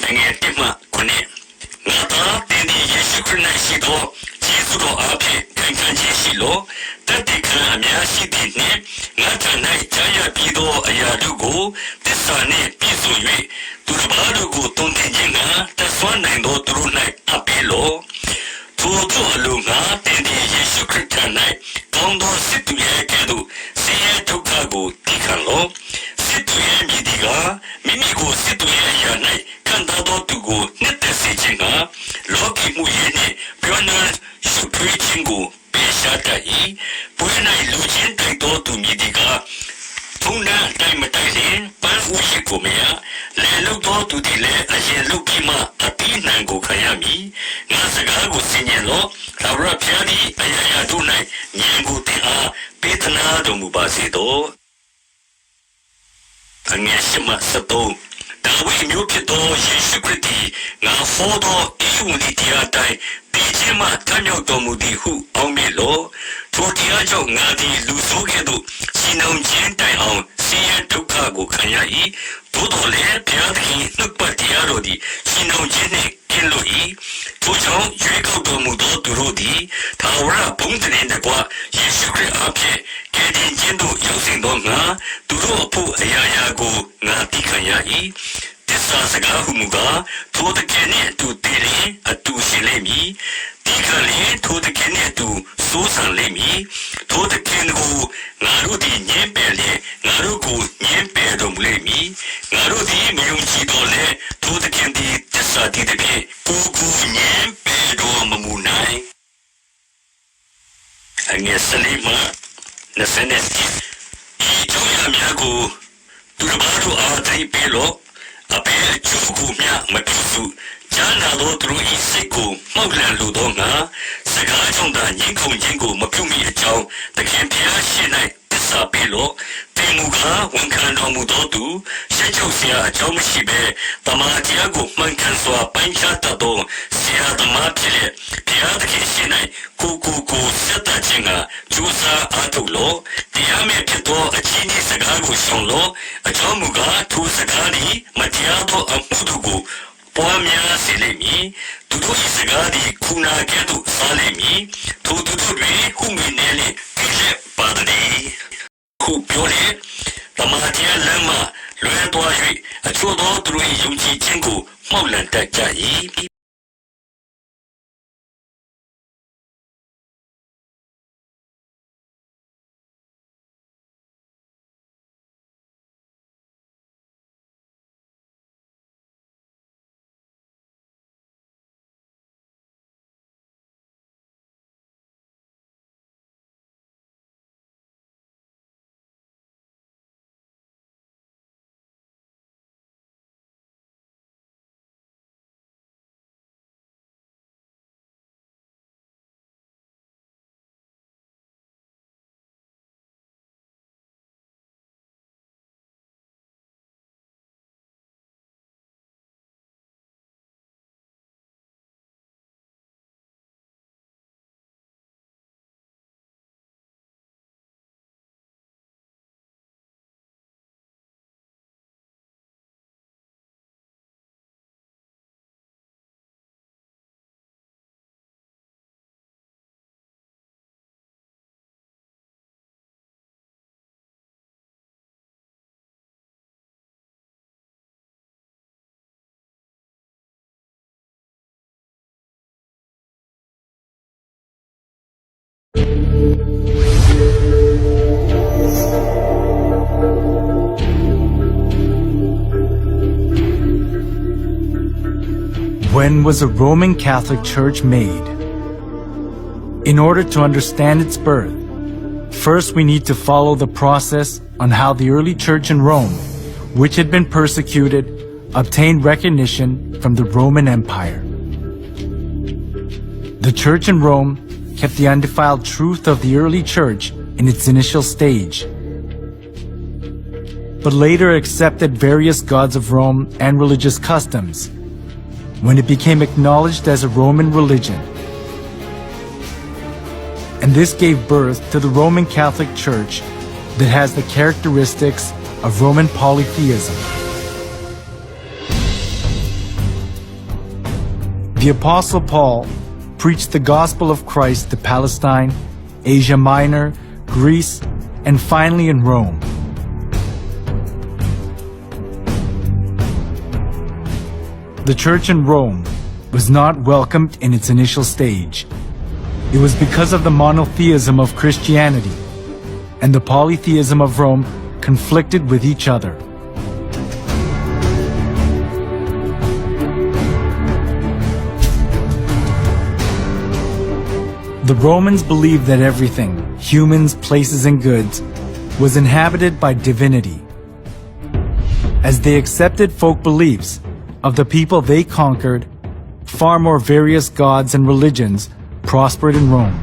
Angel Tima Kone. Nata, Tini Yeshukuna Shido, Jisudo Ape, Kankanji Shilo, Tatika Amiashi Dine, Nata Nai Jaya Bido Ayadugo, Tisane Pizui, Turbadugo Tontinga, Taswanando Turunai Apelo, Toto Alunga, Tini Yeshukritanai, Tondo Situye Kedu, Siye Tokago, Tikalo, Situye Midiga, Mimigo Situye Yanai, Kandado Tugo, Netesi Jinga, Loki Muyene, Piona Shupri Chingu, Peshatai, Puena Illusion Taito to Midiga, Puna Taimatai, Pan Ushikomea, Leludo to Dile, Ayen Lukima, Ati Nango Kayami, Nasagago Signalo, Laura Piani, Ayaya Dunai, Nyango Tea, Petana Domubasido. Anyashima Sato, Dawi Mupito, Yeshukriti, Na Fodo, Iunitia, Dijima, Tanyo Domudi, who Omelo, Totiajo Nadi, Lusukedu, Sinon Gentai on, Sia Tokago Kayai, Todole, Piatki, Nukpatiarodi, Sinon Gene, Keloi, Tojo, Yuko Domudo Durodi, Taura, Puntin in the Gua, Yeshukri Ape, Kedin Jendo, Yosing Donga, Duropu, Ayayago, Natikayai, Tisa Humuga, to the Kenya to Tele, a to Shilemi, Tikale to the Kenya to Susan Lemi, to the Kengo, Narudi Nyempele, Naruku Nyempedom Lemi, Narudi Myunchi Dole, to the Kendi, Tessa Dideke, Pugu Nyempedom Munai. Angesalima, Nasenesti, Itoya Miago, Turbaru Ardri Pelo. Ape Chukumia Mapisu, Jana Lotru Iseko, Moglan Ludonga, Sagajonda Yinko Yingo Mapumi Chow, the Campia Shinai, Tessa Pelo, Temuga, Wankan Mudodu, Shajosia, Jomishibe, Tamatiago, Mankanswa, Panchatado, Sia Damapile, Piatki Shinai, Kuku, Seta Jinga, Jusa Atulo, Diame Pito, a Chini Sagago Shonlo, a Jomuga, Tu Sagadi, Matiato Amudugu, Poamia Selemi, Tudu Isagadi, Kuna Gedu Salemi, Tuduri, Huminelli, Pile Padri, Hupiole, Tamatia Lama, Luetoi, a Chodo Drui Yunji Jingu, Molan Takai. When was a Roman Catholic Church made? In order to understand its birth, first we need to follow the process on how the early church in Rome, which had been persecuted, obtained recognition from the Roman Empire. The church in Rome kept the undefiled truth of the early church in its initial stage, but later accepted various gods of Rome and religious customs when it became acknowledged as a Roman religion. And this gave birth to the Roman Catholic Church that has the characteristics of Roman polytheism. The Apostle Paul preached the gospel of Christ to Palestine, Asia Minor, Greece, and finally in Rome. The church in Rome was not welcomed in its initial stage. It was because of the monotheism of Christianity and the polytheism of Rome conflicted with each other. The Romans believed that everything, humans, places, and goods, was inhabited by divinity. As they accepted folk beliefs of the people they conquered, far more various gods and religions prospered in Rome.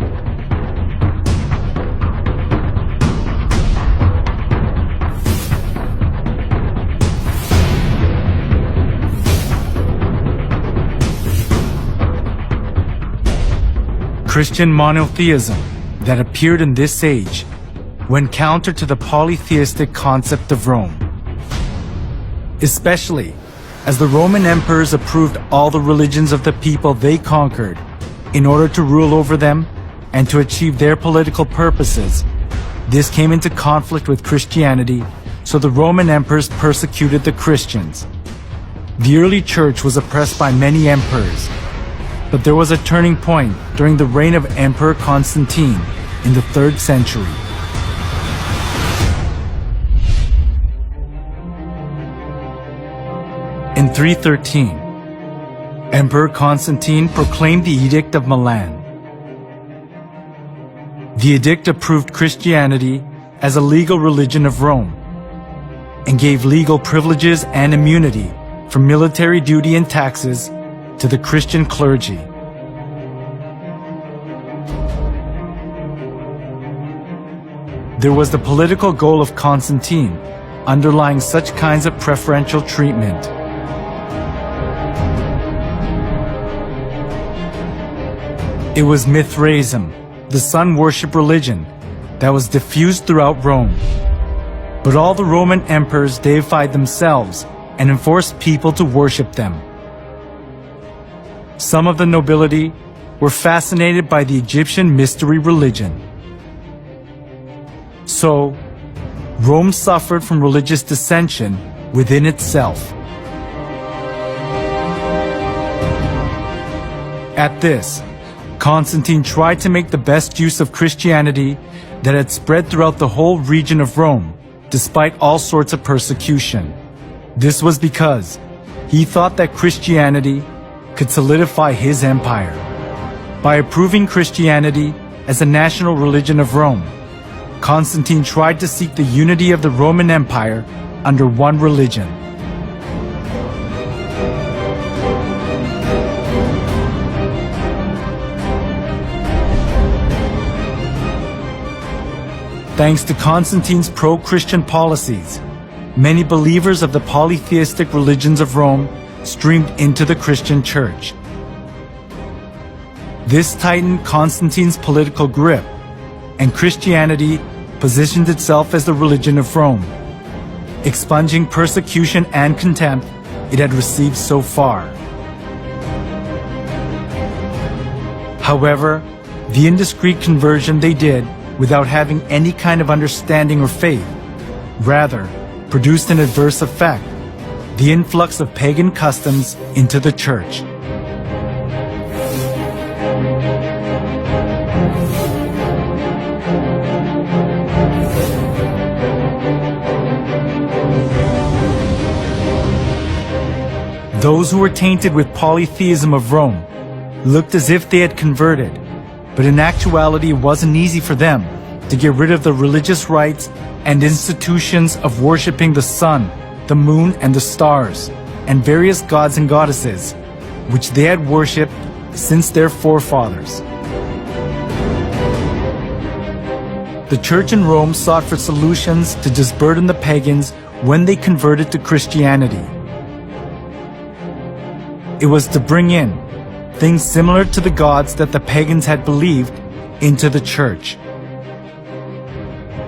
Christian monotheism that appeared in this age went counter to the polytheistic concept of Rome, especially as the Roman emperors approved all the religions of the people they conquered in order to rule over them and to achieve their political purposes. This came into conflict with Christianity, so the Roman emperors persecuted the Christians. The early church was oppressed by many emperors, but there was a turning point during the reign of Emperor Constantine in the 3rd century. In 313, Emperor Constantine proclaimed the Edict of Milan. The edict approved Christianity as a legal religion of Rome and gave legal privileges and immunity from military duty and taxes to the Christian clergy. There was the political goal of Constantine underlying such kinds of preferential treatment. It was Mithraism, the sun worship religion, that was diffused throughout Rome. But all the Roman emperors deified themselves and enforced people to worship them. Some of the nobility were fascinated by the Egyptian mystery religion. So, Rome suffered from religious dissension within itself. At this, Constantine tried to make the best use of Christianity that had spread throughout the whole region of Rome, despite all sorts of persecution. This was because he thought that Christianity could solidify his empire. By approving Christianity as a national religion of Rome, Constantine tried to seek the unity of the Roman Empire under one religion. Thanks to Constantine's pro-Christian policies, many believers of the polytheistic religions of Rome streamed into the Christian church. This tightened Constantine's political grip, and Christianity positioned itself as the religion of Rome, expunging persecution and contempt it had received so far. However, the indiscreet conversion they did without having any kind of understanding or faith, rather produced an adverse effect: the influx of pagan customs into the church. Those who were tainted with polytheism of Rome looked as if they had converted, but in actuality it wasn't easy for them to get rid of the religious rites and institutions of worshiping the sun, the moon, and the stars, and various gods and goddesses, which they had worshipped since their forefathers. The church in Rome sought for solutions to disburden the pagans when they converted to Christianity. It was to bring in things similar to the gods that the pagans had believed into the church.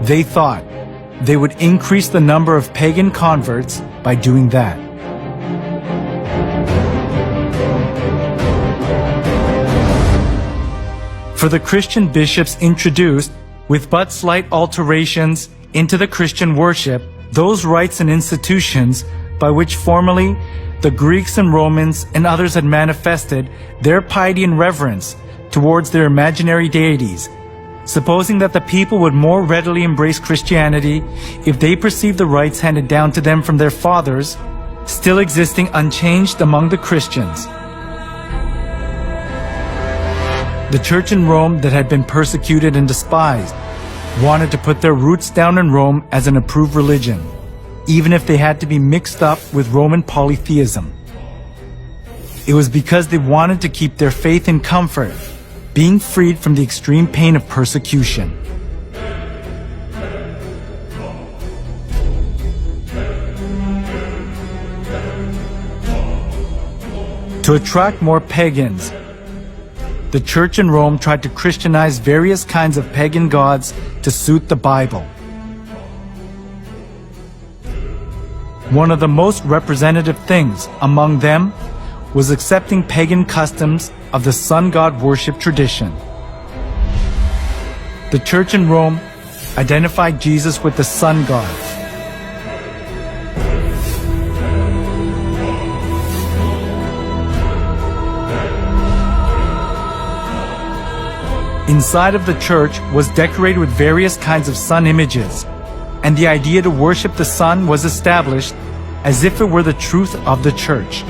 They thought they would increase the number of pagan converts by doing that. For the Christian bishops introduced, with but slight alterations, into the Christian worship, those rites and institutions by which formerly the Greeks and Romans and others had manifested their piety and reverence towards their imaginary deities, supposing that the people would more readily embrace Christianity if they perceived the rites handed down to them from their fathers, still existing unchanged among the Christians. The church in Rome that had been persecuted and despised wanted to put their roots down in Rome as an approved religion, even if they had to be mixed up with Roman polytheism. It was because they wanted to keep their faith in comfort, being freed from the extreme pain of persecution. To attract more pagans, the church in Rome tried to Christianize various kinds of pagan gods to suit the Bible. One of the most representative things among them was accepting pagan customs of the sun god worship tradition. The church in Rome identified Jesus with the sun god. Inside of the church was decorated with various kinds of sun images, and the idea to worship the sun was established as if it were the truth of the church.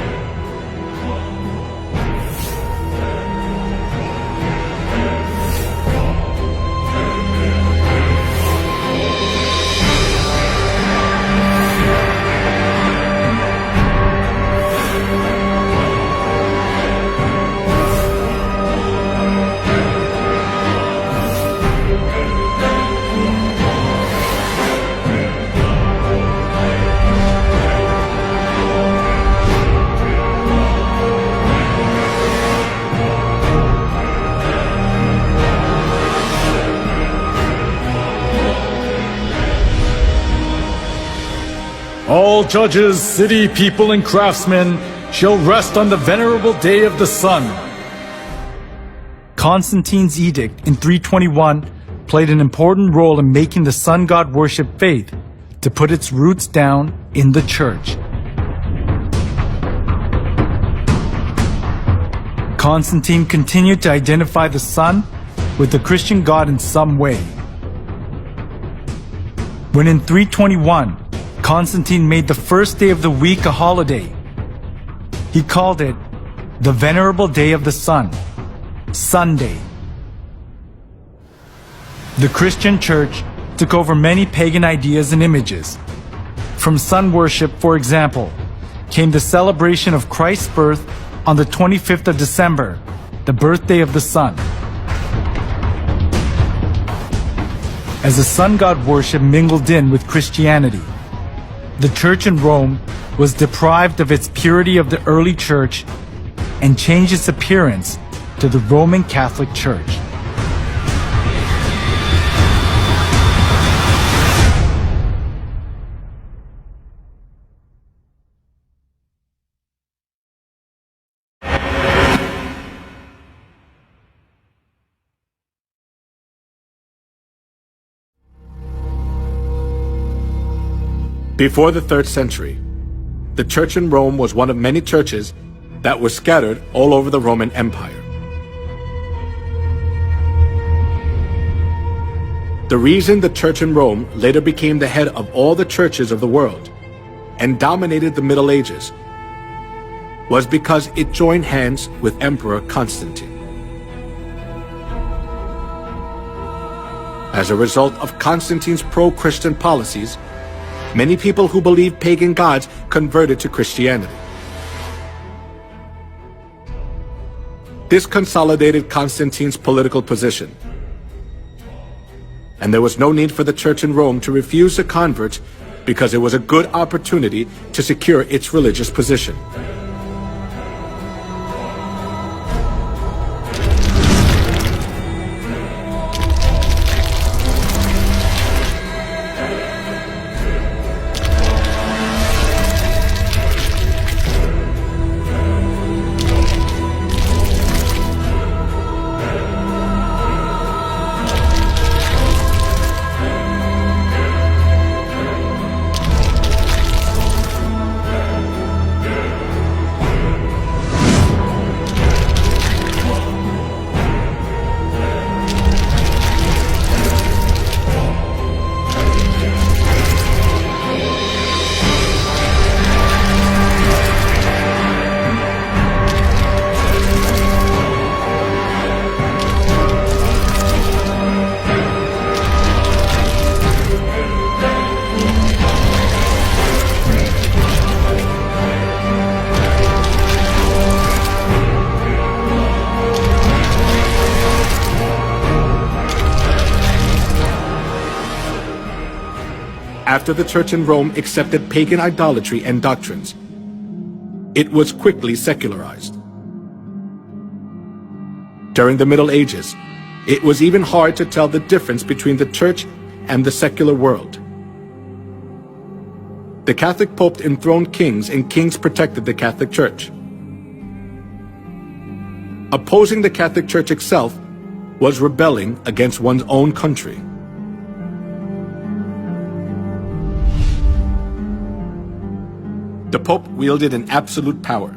All judges, city people, and craftsmen shall rest on the venerable day of the sun. Constantine's edict in 321 played an important role in making the sun god worship faith to put its roots down in the church. Constantine continued to identify the sun with the Christian god in some way. When in 321, Constantine made the first day of the week a holiday, he called it the Venerable Day of the Sun, Sunday. The Christian church took over many pagan ideas and images. From sun worship, for example, came the celebration of Christ's birth on the 25th of December, the birthday of the sun. As the sun god worship mingled in with Christianity, the church in Rome was deprived of its purity of the early church and changed its appearance to the Roman Catholic Church. Before the 3rd century, the church in Rome was one of many churches that were scattered all over the Roman Empire. The reason the church in Rome later became the head of all the churches of the world and dominated the Middle Ages was because it joined hands with Emperor Constantine. As a result of Constantine's pro-Christian policies, many people who believed pagan gods converted to Christianity. This consolidated Constantine's political position, and there was no need for the church in Rome to refuse the converts because it was a good opportunity to secure its religious position. After the church in Rome accepted pagan idolatry and doctrines, it was quickly secularized. During the Middle Ages, it was even hard to tell the difference between the church and the secular world. The Catholic Pope enthroned kings, and kings protected the Catholic Church. Opposing the Catholic Church itself was rebelling against one's own country. The Pope wielded an absolute power.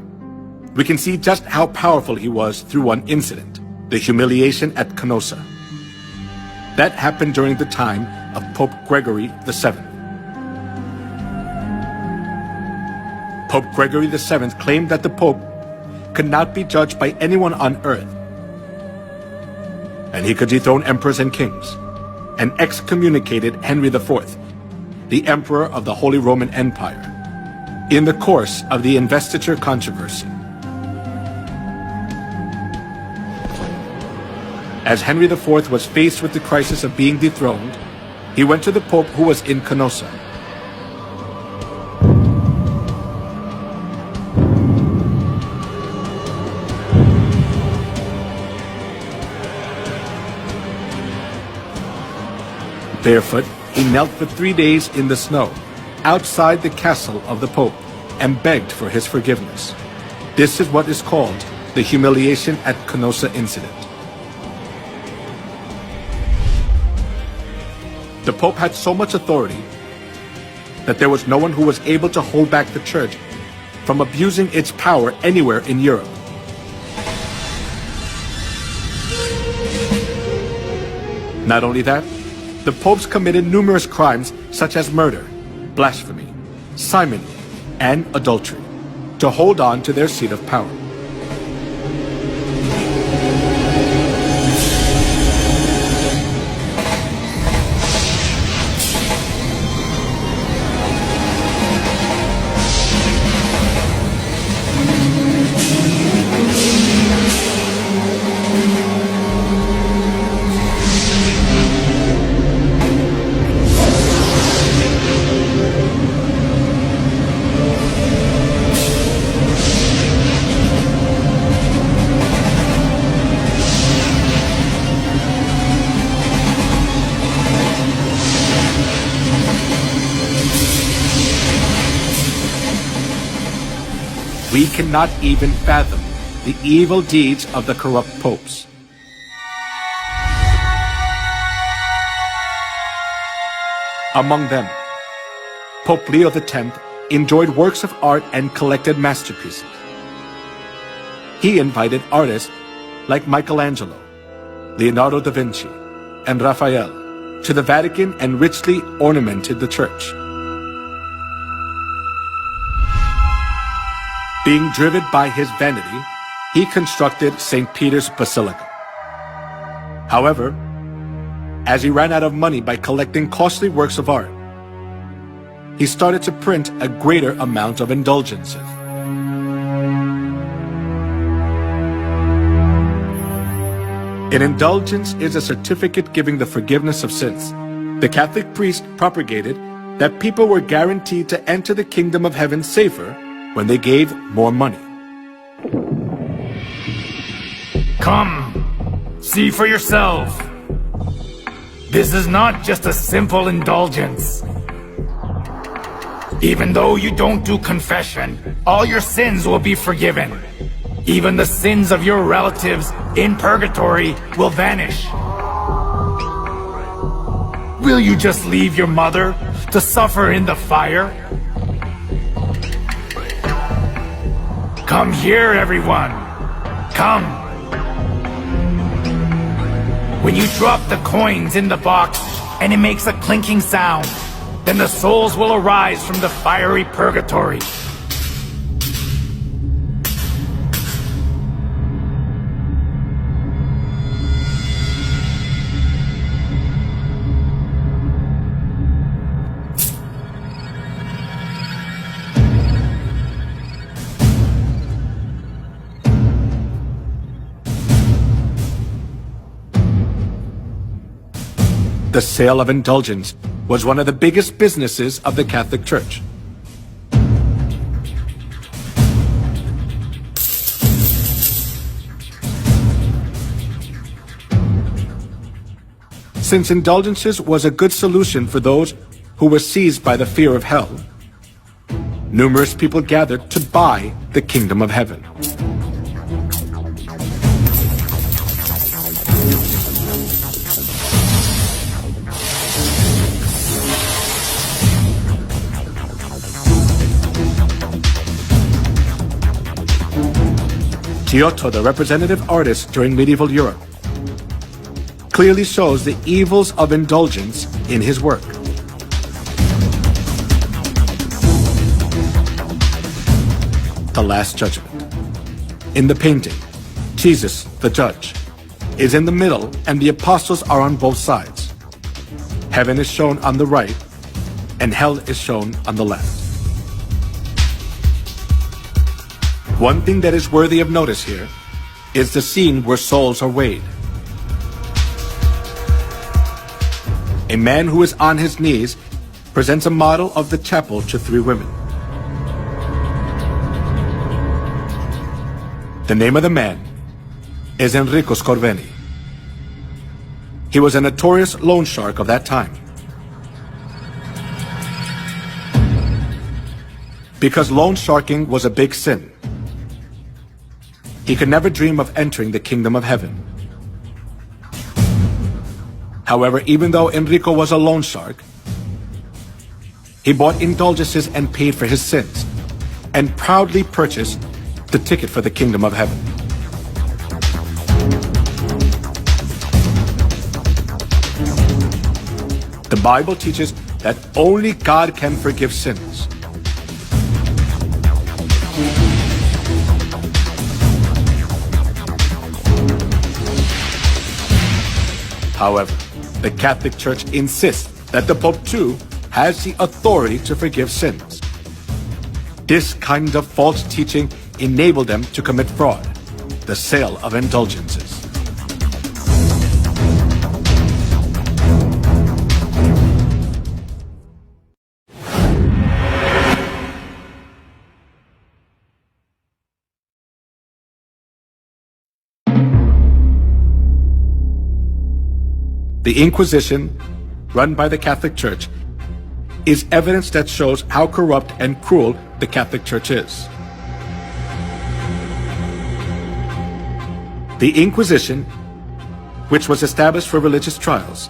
We can see just how powerful he was through one incident, the humiliation at Canossa. That happened during the time of Pope Gregory VII. Pope Gregory VII claimed that the Pope could not be judged by anyone on earth, and he could dethrone emperors and kings, and excommunicated Henry IV, the Emperor of the Holy Roman Empire, in the course of the investiture controversy. As Henry IV was faced with the crisis of being dethroned, he went to the Pope who was in Canossa. Barefoot, he knelt for 3 days in the snow, outside the castle of the Pope, and begged for his forgiveness. This is what is called the humiliation at Canossa incident. The Pope had so much authority that there was no one who was able to hold back the Church from abusing its power anywhere in Europe. Not only that, the popes committed numerous crimes such as murder, blasphemy, simony, and adultery to hold on to their seat of power. We cannot even fathom the evil deeds of the corrupt popes. Among them, Pope Leo X enjoyed works of art and collected masterpieces. He invited artists like Michelangelo, Leonardo da Vinci, and Raphael to the Vatican and richly ornamented the church. Being driven by his vanity, he constructed St. Peter's Basilica. However, as he ran out of money by collecting costly works of art, he started to print a greater amount of indulgences. An indulgence is a certificate giving the forgiveness of sins. The Catholic priest propagated that people were guaranteed to enter the kingdom of heaven safer when they gave more money. Come, see for yourself. This is not just a simple indulgence. Even though you don't do confession, all your sins will be forgiven. Even the sins of your relatives in purgatory will vanish. Will you just leave your mother to suffer in the fire? Come here, everyone. Come. When you drop the coins in the box and it makes a clinking sound, then the souls will arise from the fiery purgatory. The sale of indulgence was one of the biggest businesses of the Catholic Church. Since indulgences was a good solution for those who were seized by the fear of hell, numerous people gathered to buy the kingdom of heaven. Giotto, the representative artist during medieval Europe, clearly shows the evils of indulgence in his work. The Last Judgment. In the painting, Jesus, the judge, is in the middle and the apostles are on both sides. Heaven is shown on the right and hell is shown on the left. One thing that is worthy of notice here is the scene where souls are weighed. A man who is on his knees presents a model of the chapel to three women. The name of the man is Enrico Scorveni. He was a notorious loan shark of that time. Because loan sharking was a big sin, he could never dream of entering the kingdom of heaven. However, even though Enrico was a loan shark, he bought indulgences and paid for his sins, and proudly purchased the ticket for the kingdom of heaven. The Bible teaches that only God can forgive sins. However, the Catholic Church insists that the Pope too has the authority to forgive sins. This kind of false teaching enabled them to commit fraud, the sale of indulgences. The Inquisition, run by the Catholic Church, is evidence that shows how corrupt and cruel the Catholic Church is. The Inquisition, which was established for religious trials,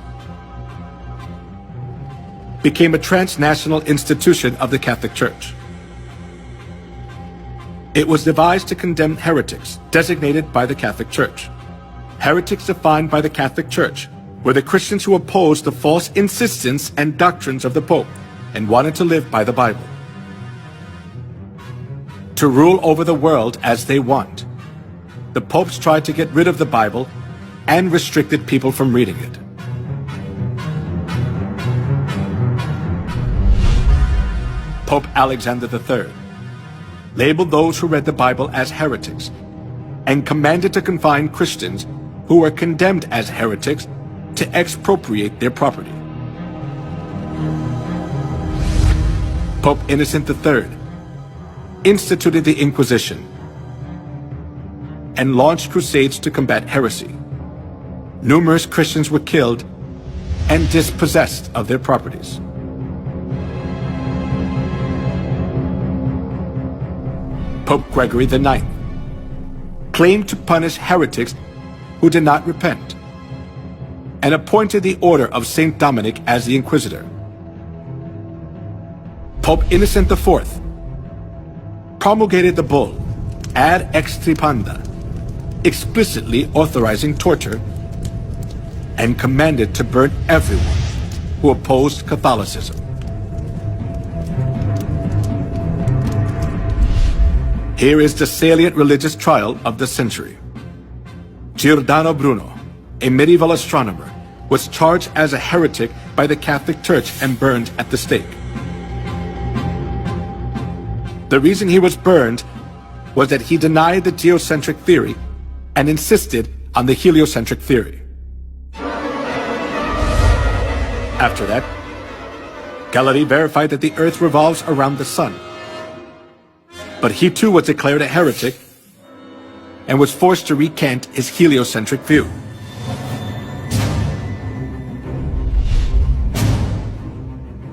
became a transnational institution of the Catholic Church. It was devised to condemn heretics designated by the Catholic Church. Heretics defined by the Catholic Church were the Christians who opposed the false insistence and doctrines of the Pope and wanted to live by the Bible. To rule over the world as they want, the popes tried to get rid of the Bible and restricted people from reading it. Pope Alexander III labeled those who read the Bible as heretics and commanded to confine Christians who were condemned as heretics to expropriate their property. Pope Innocent III instituted the Inquisition and launched crusades to combat heresy. Numerous Christians were killed and dispossessed of their properties. Pope Gregory IX claimed to punish heretics who did not repent, and appointed the Order of St. Dominic as the Inquisitor. Pope Innocent IV promulgated the bull Ad Extirpanda, explicitly authorizing torture, and commanded to burn everyone who opposed Catholicism. Here is the salient religious trial of the century. Giordano Bruno, a medieval astronomer, was charged as a heretic by the Catholic Church and burned at the stake. The reason he was burned was that he denied the geocentric theory and insisted on the heliocentric theory. After that, Galilei verified that the earth revolves around the sun. But he too was declared a heretic and was forced to recant his heliocentric view.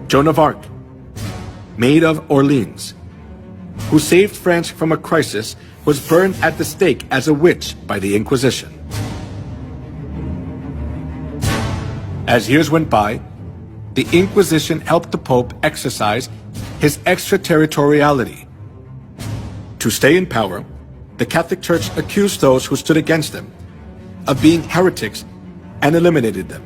Joan of Arc, Maid of Orleans, who saved France from a crisis, was burned at the stake as a witch by the Inquisition. As years went by, the Inquisition helped the Pope exercise his extraterritoriality. To stay in power, the Catholic Church accused those who stood against them of being heretics and eliminated them.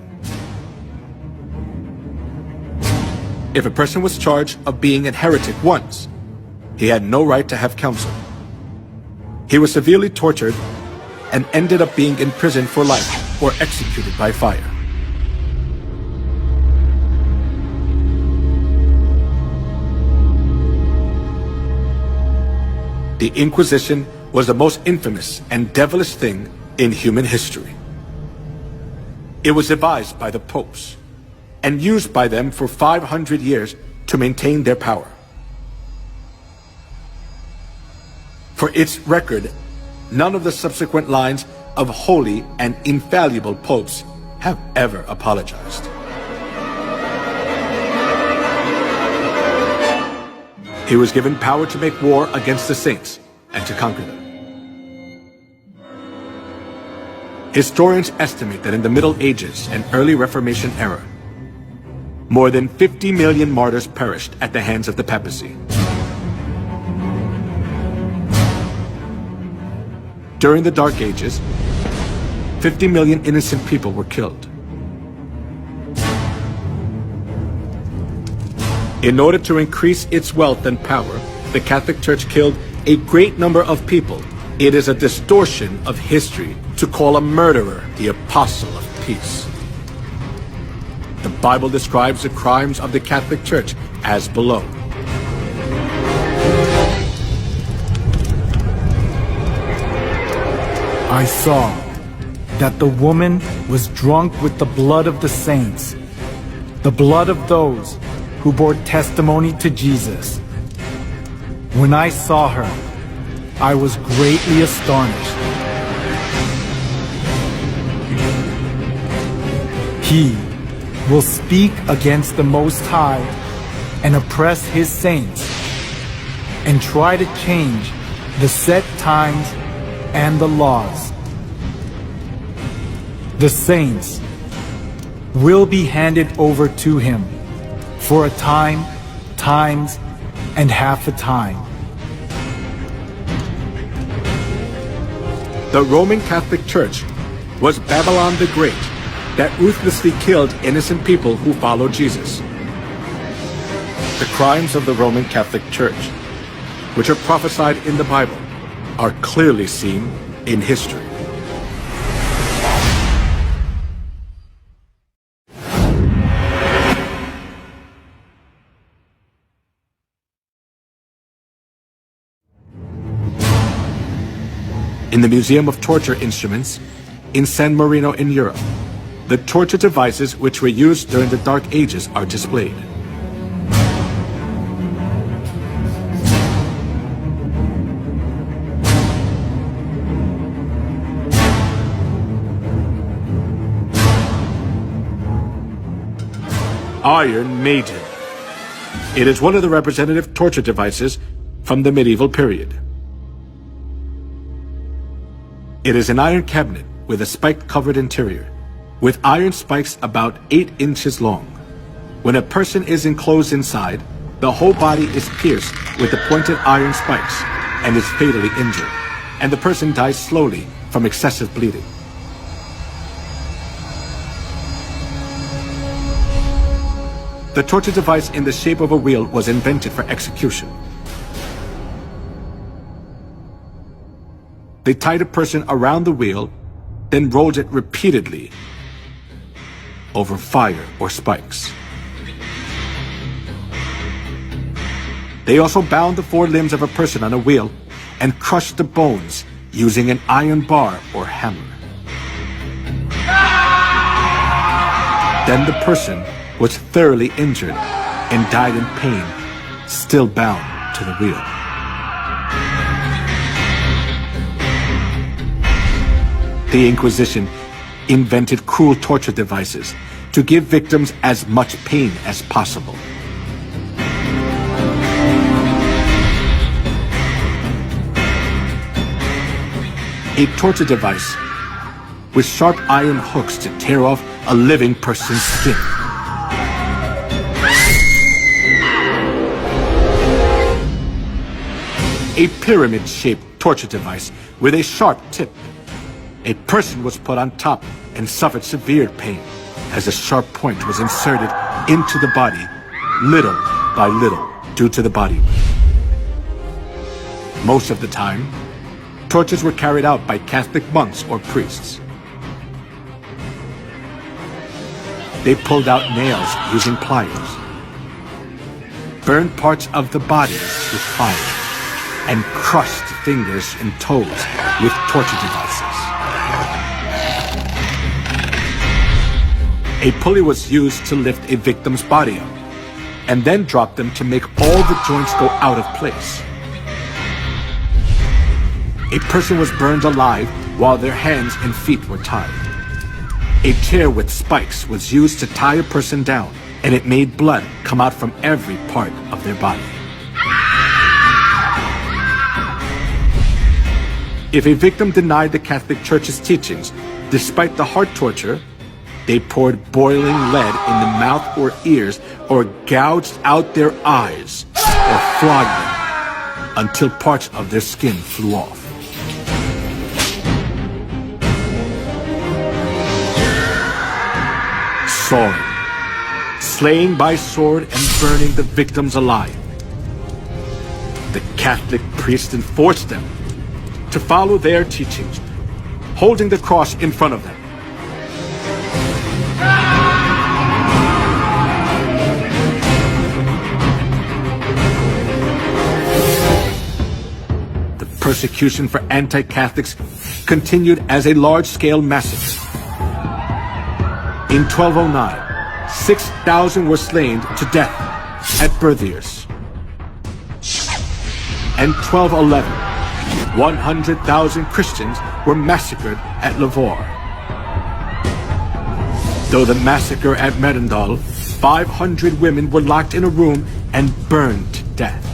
If a person was charged of being a heretic once, he had no right to have counsel. He was severely tortured and ended up being imprisoned for life or executed by fire. The Inquisition was the most infamous and devilish thing in human history. It was devised by the popes and used by them for 500 years to maintain their power. For its record, none of the subsequent lines of holy and infallible popes have ever apologized. He was given power to make war against the saints and to conquer them. Historians estimate that in the Middle Ages and early Reformation era, more than 50 million martyrs perished at the hands of the papacy. During the Dark Ages, 50 million innocent people were killed. In order to increase its wealth and power, the Catholic Church killed a great number of people. It is a distortion of history to call a murderer the apostle of peace. The Bible describes the crimes of the Catholic Church as below. I saw that the woman was drunk with the blood of the saints, the blood of those who bore testimony to Jesus. When I saw her, I was greatly astonished. He will speak against the Most High and oppress his saints and try to change the set times and the laws. The saints will be handed over to him for a time, times, and half a time. The Roman Catholic Church was Babylon the Great that ruthlessly killed innocent people who followed Jesus. The crimes of the Roman Catholic Church, which are prophesied in the Bible, are clearly seen in history. In the Museum of Torture Instruments in San Marino in Europe, the torture devices which were used during the Dark Ages are displayed. Iron Maiden. It is one of the representative torture devices from the medieval period. It is an iron cabinet with a spike-covered interior, with iron spikes about 8 inches long. When a person is enclosed inside, the whole body is pierced with the pointed iron spikes and is fatally injured, and the person dies slowly from excessive bleeding. The torture device in the shape of a wheel was invented for execution. They tied a person around the wheel, then rolled it repeatedly over fire or spikes. They also bound the 4 limbs of a person on a wheel and crushed the bones using an iron bar or hammer. Then the person was thoroughly injured and died in pain, still bound to the wheel. The Inquisition invented cruel torture devices to give victims as much pain as possible. A torture device with sharp iron hooks to tear off a living person's skin. A pyramid-shaped torture device with a sharp tip. A person was put on top and suffered severe pain as a sharp point was inserted into the body little by little due to the body weight. Most of the time, tortures were carried out by Catholic monks or priests. They pulled out nails using pliers, burned parts of the body with fire, and crushed fingers and toes with torture devices. A pulley was used to lift a victim's body up, and then drop them to make all the joints go out of place. A person was burned alive while their hands and feet were tied. A chair with spikes was used to tie a person down, and it made blood come out from every part of their body. If a victim denied the Catholic Church's teachings, despite the hard torture, they poured boiling lead in the mouth or ears, or gouged out their eyes, or flogged them until parts of their skin flew off. Sawing, slaying by sword and burning the victims alive. The Catholic priests enforced them to follow their teachings, holding the cross in front of them. The persecution for anti-Catholics continued as a large-scale massacre. In 1209, 6,000 were slain to death at Berthiers. And 1211, 100,000 Christians were massacred at Lavaur. Though the massacre at Merindol, 500 women were locked in a room and burned to death.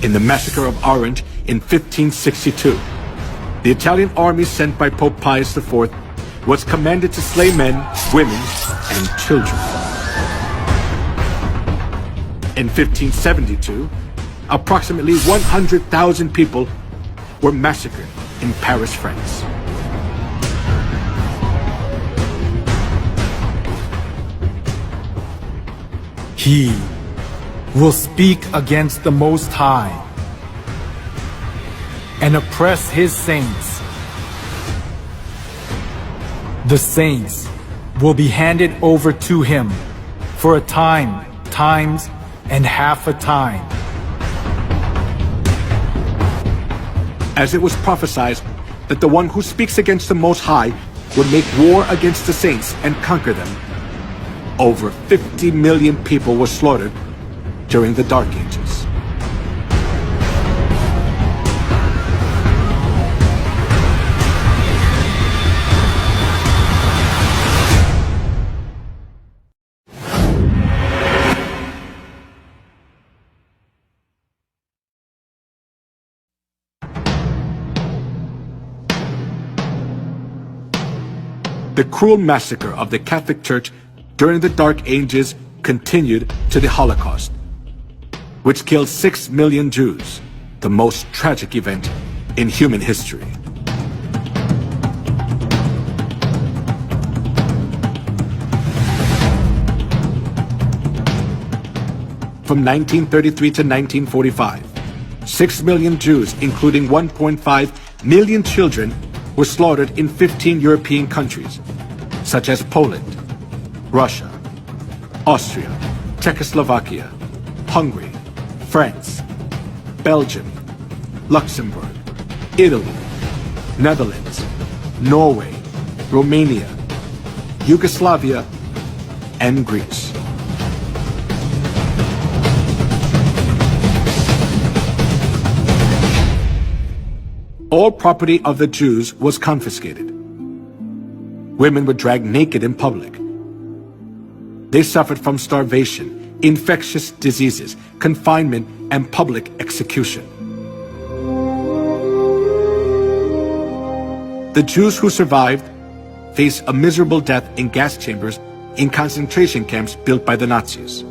In the massacre of Orange in 1562, the Italian army sent by Pope Pius IV was commanded to slay men, women, and children. In 1572, approximately 100,000 people were massacred in Paris, France. He will speak against the Most High and oppress his saints. The saints will be handed over to him for a time, times, and half a time. As it was prophesied that the one who speaks against the Most High would make war against the saints and conquer them, over 50 million people were slaughtered during the Dark Ages. The cruel massacre of the Catholic Church during the Dark Ages continued to the Holocaust, which killed 6 million Jews, the most tragic event in human history. From 1933 to 1945, 6 million Jews, including 1.5 million children, were slaughtered in 15 European countries, such as Poland, Russia, Austria, Czechoslovakia, Hungary, France, Belgium, Luxembourg, Italy, Netherlands, Norway, Romania, Yugoslavia, and Greece. All property of the Jews was confiscated. Women were dragged naked in public. They suffered from starvation, infectious diseases, confinement, and public execution. The Jews who survived faced a miserable death in gas chambers in concentration camps built by the Nazis.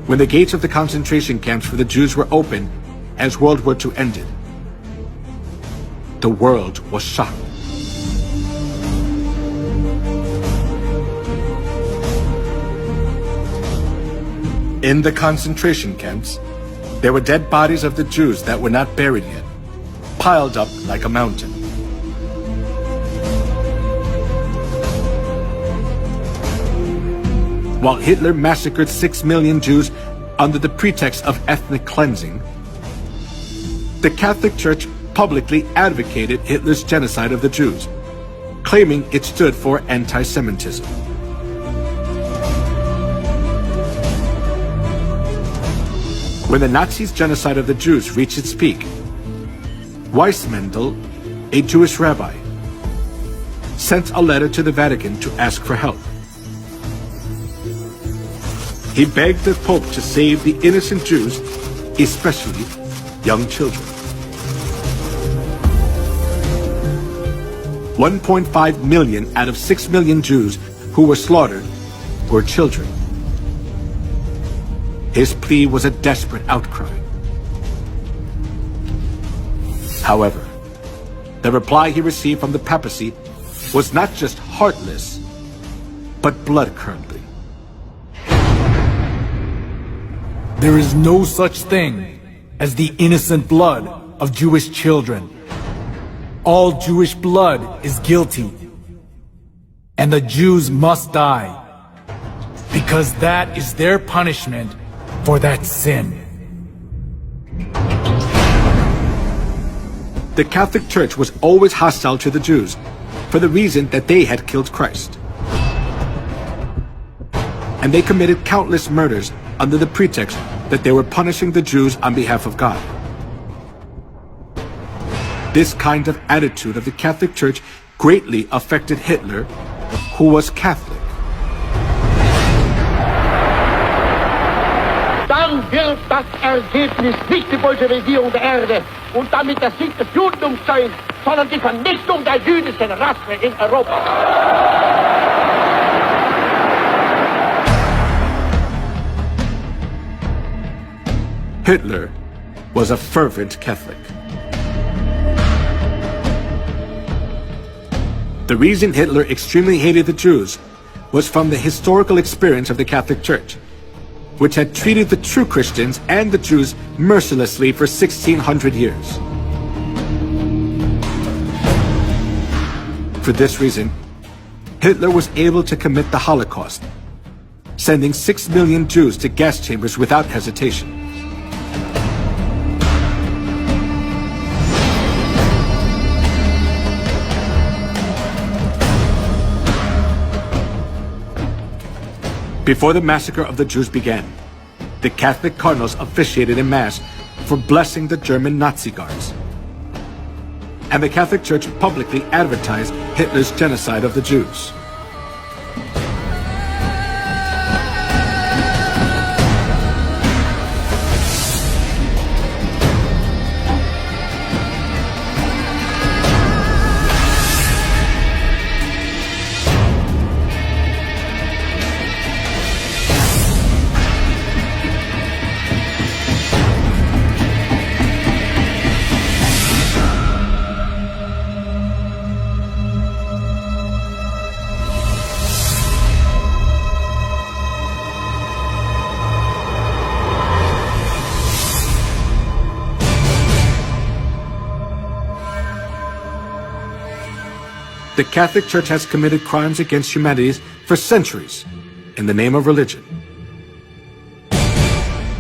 When the gates of the concentration camps for the Jews were opened as World War II ended, the world was shocked. In the concentration camps, there were dead bodies of the Jews that were not buried yet, piled up like a mountain. While Hitler massacred 6 million Jews under the pretext of ethnic cleansing, the Catholic Church publicly advocated Hitler's genocide of the Jews, claiming it stood for anti-Semitism. When the Nazis' genocide of the Jews reached its peak, Weissmandl, a Jewish rabbi, sent a letter to the Vatican to ask for help. He begged the Pope to save the innocent Jews, especially young children. 1.5 million out of 6 million Jews who were slaughtered were children. His plea was a desperate outcry. However, the reply he received from the papacy was not just heartless, but blood-curdling. There is no such thing as the innocent blood of Jewish children. All Jewish blood is guilty, and the Jews must die, because that is their punishment for that sin. The Catholic Church was always hostile to the Jews for the reason that they had killed Christ. And they committed countless murders under the pretext that they were punishing the Jews on behalf of God. This kind of attitude of the Catholic Church greatly affected Hitler, who was Catholic. Dann wird das Ergebnis nicht die Bolschewisierung der Erde und damit der Sieg des Judentums sein, sondern die Vernichtung der jüdischen Rasse in Europa. Hitler was a fervent Catholic. The reason Hitler extremely hated the Jews was from the historical experience of the Catholic Church, which had treated the true Christians and the Jews mercilessly for 1600 years. For this reason, Hitler was able to commit the Holocaust, sending 6 million Jews to gas chambers without hesitation. Before the massacre of the Jews began, the Catholic cardinals officiated in Mass for blessing the German Nazi guards. And the Catholic Church publicly advertised Hitler's genocide of the Jews. The Catholic Church has committed crimes against humanity for centuries in the name of religion.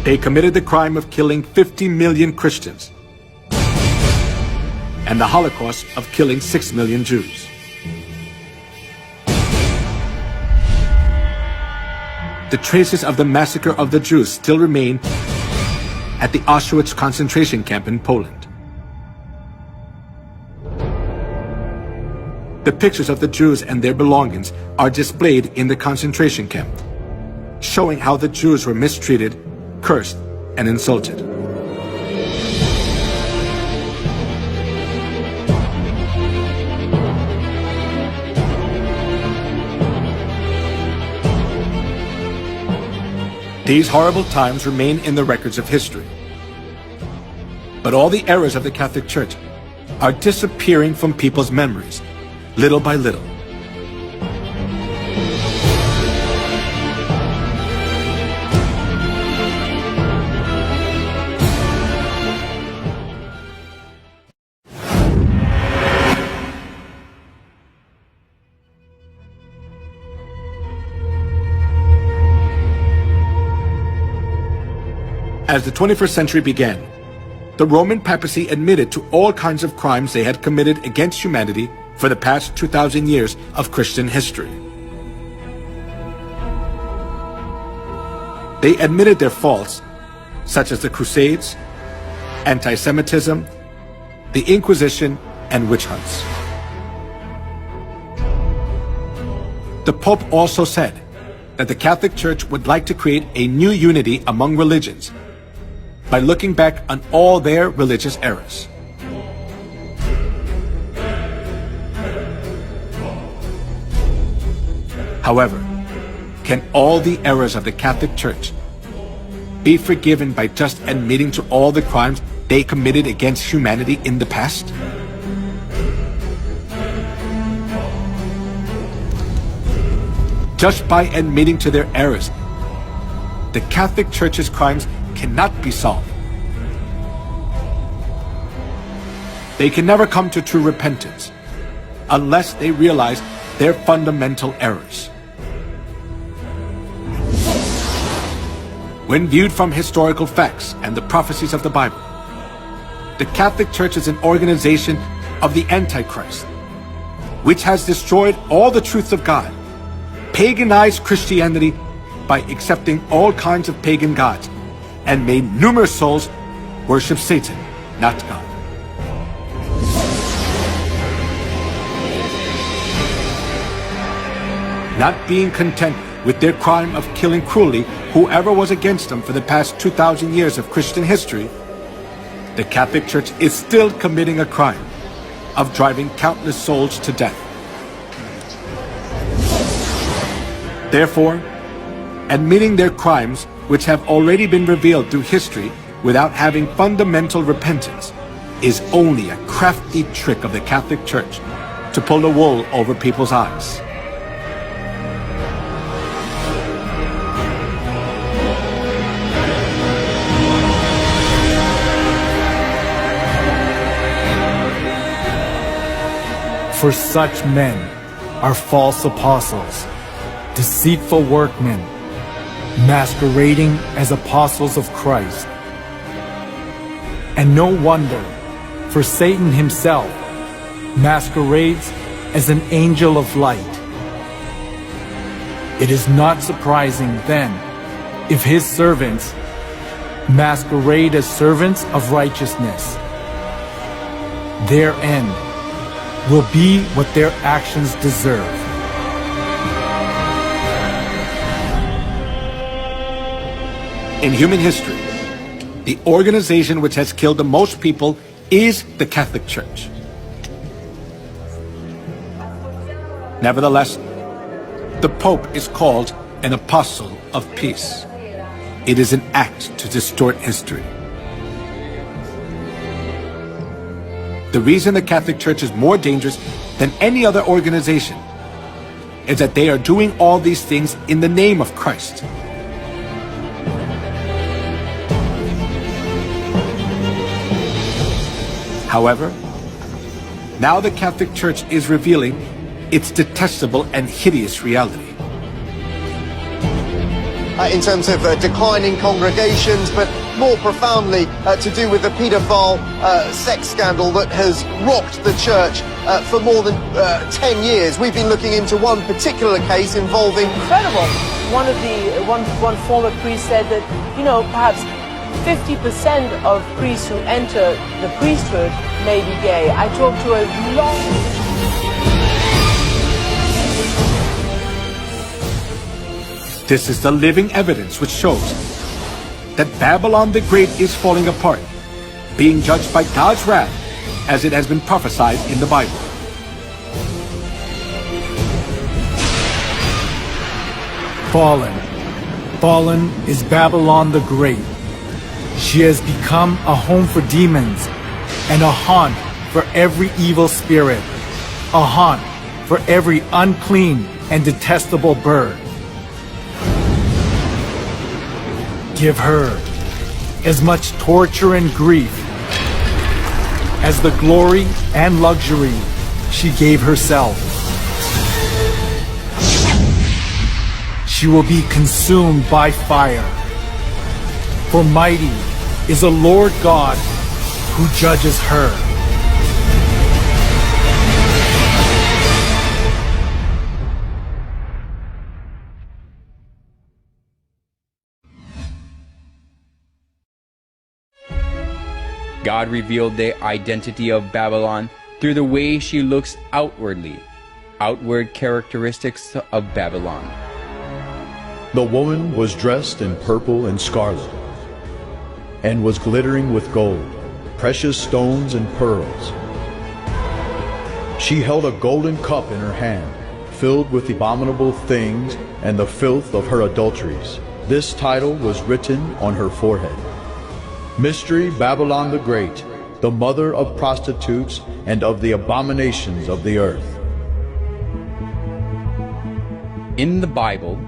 They committed the crime of killing 50 million Christians. and the Holocaust of killing 6 million Jews. The traces of the massacre of the Jews still remain at the Auschwitz concentration camp in Poland. The pictures of the Jews and their belongings are displayed in the concentration camp, showing how the Jews were mistreated, cursed, and insulted. These horrible times remain in the records of history. But all the errors of the Catholic Church are disappearing from people's memories, little by little. As the 21st century began, the Roman papacy admitted to all kinds of crimes they had committed against humanity for the past 2,000 years of Christian history. They admitted their faults, such as the Crusades, anti-Semitism, the Inquisition, and witch hunts. The Pope also said that the Catholic Church would like to create a new unity among religions by looking back on all their religious errors. However, can all the errors of the Catholic Church be forgiven by just admitting to all the crimes they committed against humanity in the past? Just by admitting to their errors, the Catholic Church's crimes cannot be solved. They can never come to true repentance unless they realize their fundamental errors. When viewed from historical facts and the prophecies of the Bible, the Catholic Church is an organization of the Antichrist, which has destroyed all the truths of God, paganized Christianity by accepting all kinds of pagan gods, and made numerous souls worship Satan, not God. Not being content with their crime of killing cruelly whoever was against them for the past 2,000 years of Christian history, the Catholic Church is still committing a crime of driving countless souls to death. Therefore, admitting their crimes, which have already been revealed through history without having fundamental repentance, is only a crafty trick of the Catholic Church to pull the wool over people's eyes. For such men are false apostles, deceitful workmen, masquerading as apostles of Christ. And no wonder, for Satan himself masquerades as an angel of light. It is not surprising, then, if his servants masquerade as servants of righteousness. Their end will be what their actions deserve. In human history, the organization which has killed the most people is the Catholic Church. Nevertheless, the Pope is called an apostle of peace. It is an act to distort history. The reason the Catholic Church is more dangerous than any other organization is that they are doing all these things in the name of Christ. However, now the Catholic Church is revealing its detestable and hideous reality. in terms of declining congregations, but more profoundly to do with the paedophile sex scandal that has rocked the church for more than 10 years. We've been looking into one particular case involving... Incredible. One former priest said that, perhaps 50% of priests who enter the priesthood may be gay. I talked to a long... This is the living evidence which shows that Babylon the Great is falling apart, being judged by God's wrath as it has been prophesied in the Bible. Fallen is Babylon the Great. She has become a home for demons and a haunt for every evil spirit, a haunt for every unclean and detestable bird. Give her as much torture and grief as the glory and luxury she gave herself. She will be consumed by fire. For mighty is the Lord God who judges her. God revealed the identity of Babylon through the way she looks outwardly, outward characteristics of Babylon. The woman was dressed in purple and scarlet, and was glittering with gold, precious stones and pearls. She held a golden cup in her hand, filled with abominable things and the filth of her adulteries. This title was written on her forehead: Mystery Babylon the Great, the mother of prostitutes and of the abominations of the earth. In the Bible,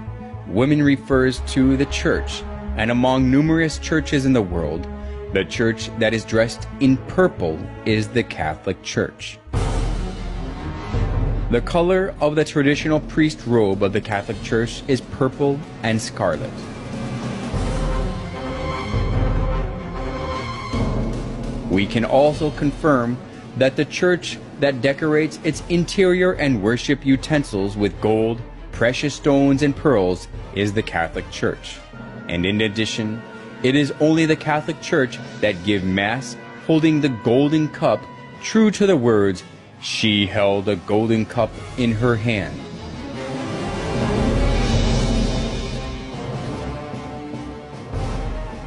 women refers to the church, and among numerous churches in the world, the church that is dressed in purple is the Catholic Church. The color of the traditional priest robe of the Catholic Church is purple and scarlet. We can also confirm that the church that decorates its interior and worship utensils with gold, precious stones, and pearls is the Catholic Church. And in addition, it is only the Catholic Church that give Mass holding the golden cup, true to the words, "She held a golden cup in her hand."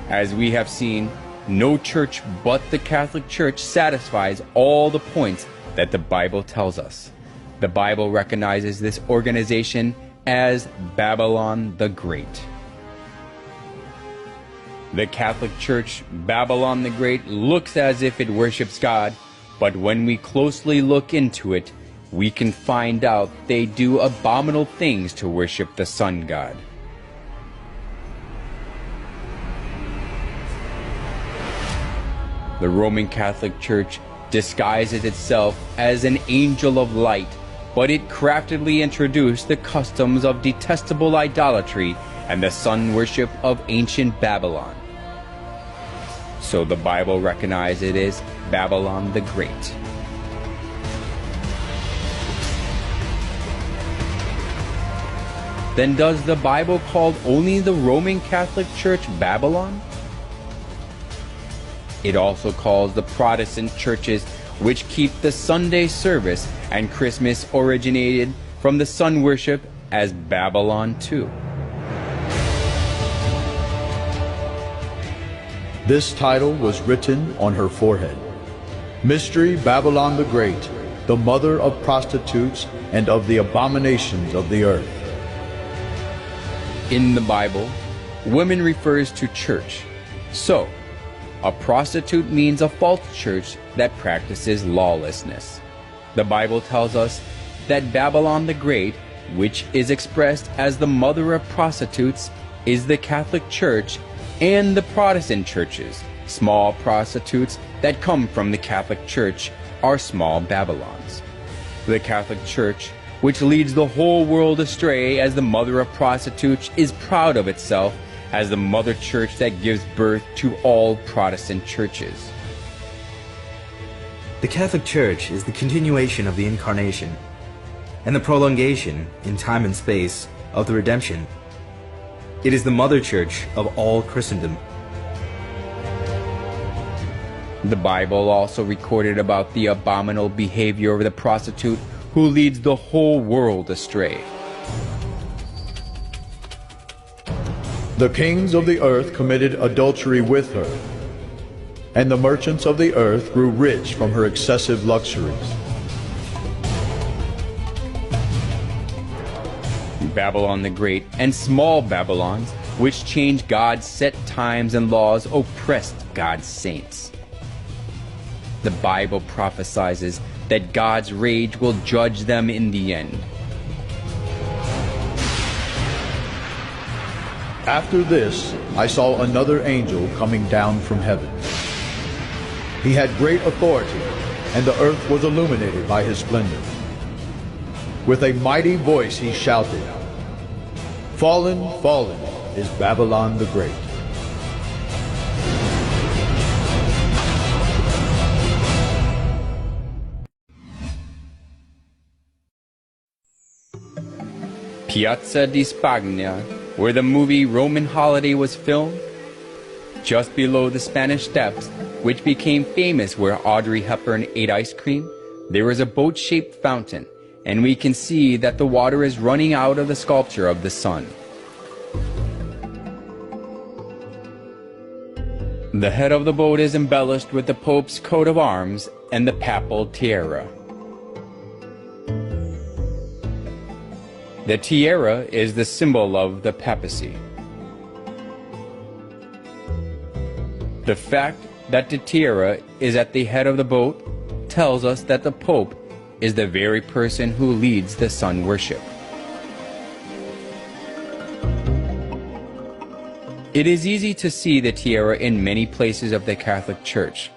As we have seen, no church but the Catholic Church satisfies all the points that the Bible tells us. The Bible recognizes this organization as Babylon the Great. The Catholic Church, Babylon the Great, looks as if it worships God, but when we closely look into it, we can find out they do abominable things to worship the sun god. The Roman Catholic Church disguises itself as an angel of light, but it craftily introduced the customs of detestable idolatry and the sun worship of ancient Babylon. So the Bible recognizes it as Babylon the Great. Then does the Bible call only the Roman Catholic Church Babylon? It also calls the Protestant churches which keep the Sunday service and Christmas originated from the sun worship as Babylon too. This title was written on her forehead: Mystery Babylon the Great, the mother of prostitutes and of the abominations of the earth. In the Bible, women refers to church. So, a prostitute means a false church that practices lawlessness. The Bible tells us that Babylon the Great, which is expressed as the mother of prostitutes, is the Catholic Church and the Protestant churches. Small prostitutes that come from the Catholic Church are small Babylons. The Catholic Church which leads the whole world astray, as the mother of prostitutes is proud of itself as the mother church that gives birth to all Protestant churches. The Catholic Church is the continuation of the Incarnation and the prolongation in time and space of the Redemption. It is the mother church of all Christendom. The Bible also recorded about the abominable behavior of the prostitute who leads the whole world astray. The kings of the earth committed adultery with her, and the merchants of the earth grew rich from her excessive luxuries. Babylon the Great and small Babylons, which changed God's set times and laws, oppressed God's saints. The Bible prophesies that God's rage will judge them in the end. After this, I saw another angel coming down from heaven. He had great authority, and the earth was illuminated by his splendor. With a mighty voice he shouted, "Fallen, fallen is Babylon the Great." Piazza di Spagna, where the movie Roman Holiday was filmed, just below the Spanish Steps, which became famous where Audrey Hepburn ate ice cream, there is a boat-shaped fountain, and we can see that the water is running out of the sculpture of the sun. The head of the boat is embellished with the Pope's coat of arms and the papal tiara. The tiara is the symbol of the papacy. The fact that the tiara is at the head of the boat tells us that the Pope is the very person who leads the sun worship. It is easy to see the tiara in many places of the Catholic Church.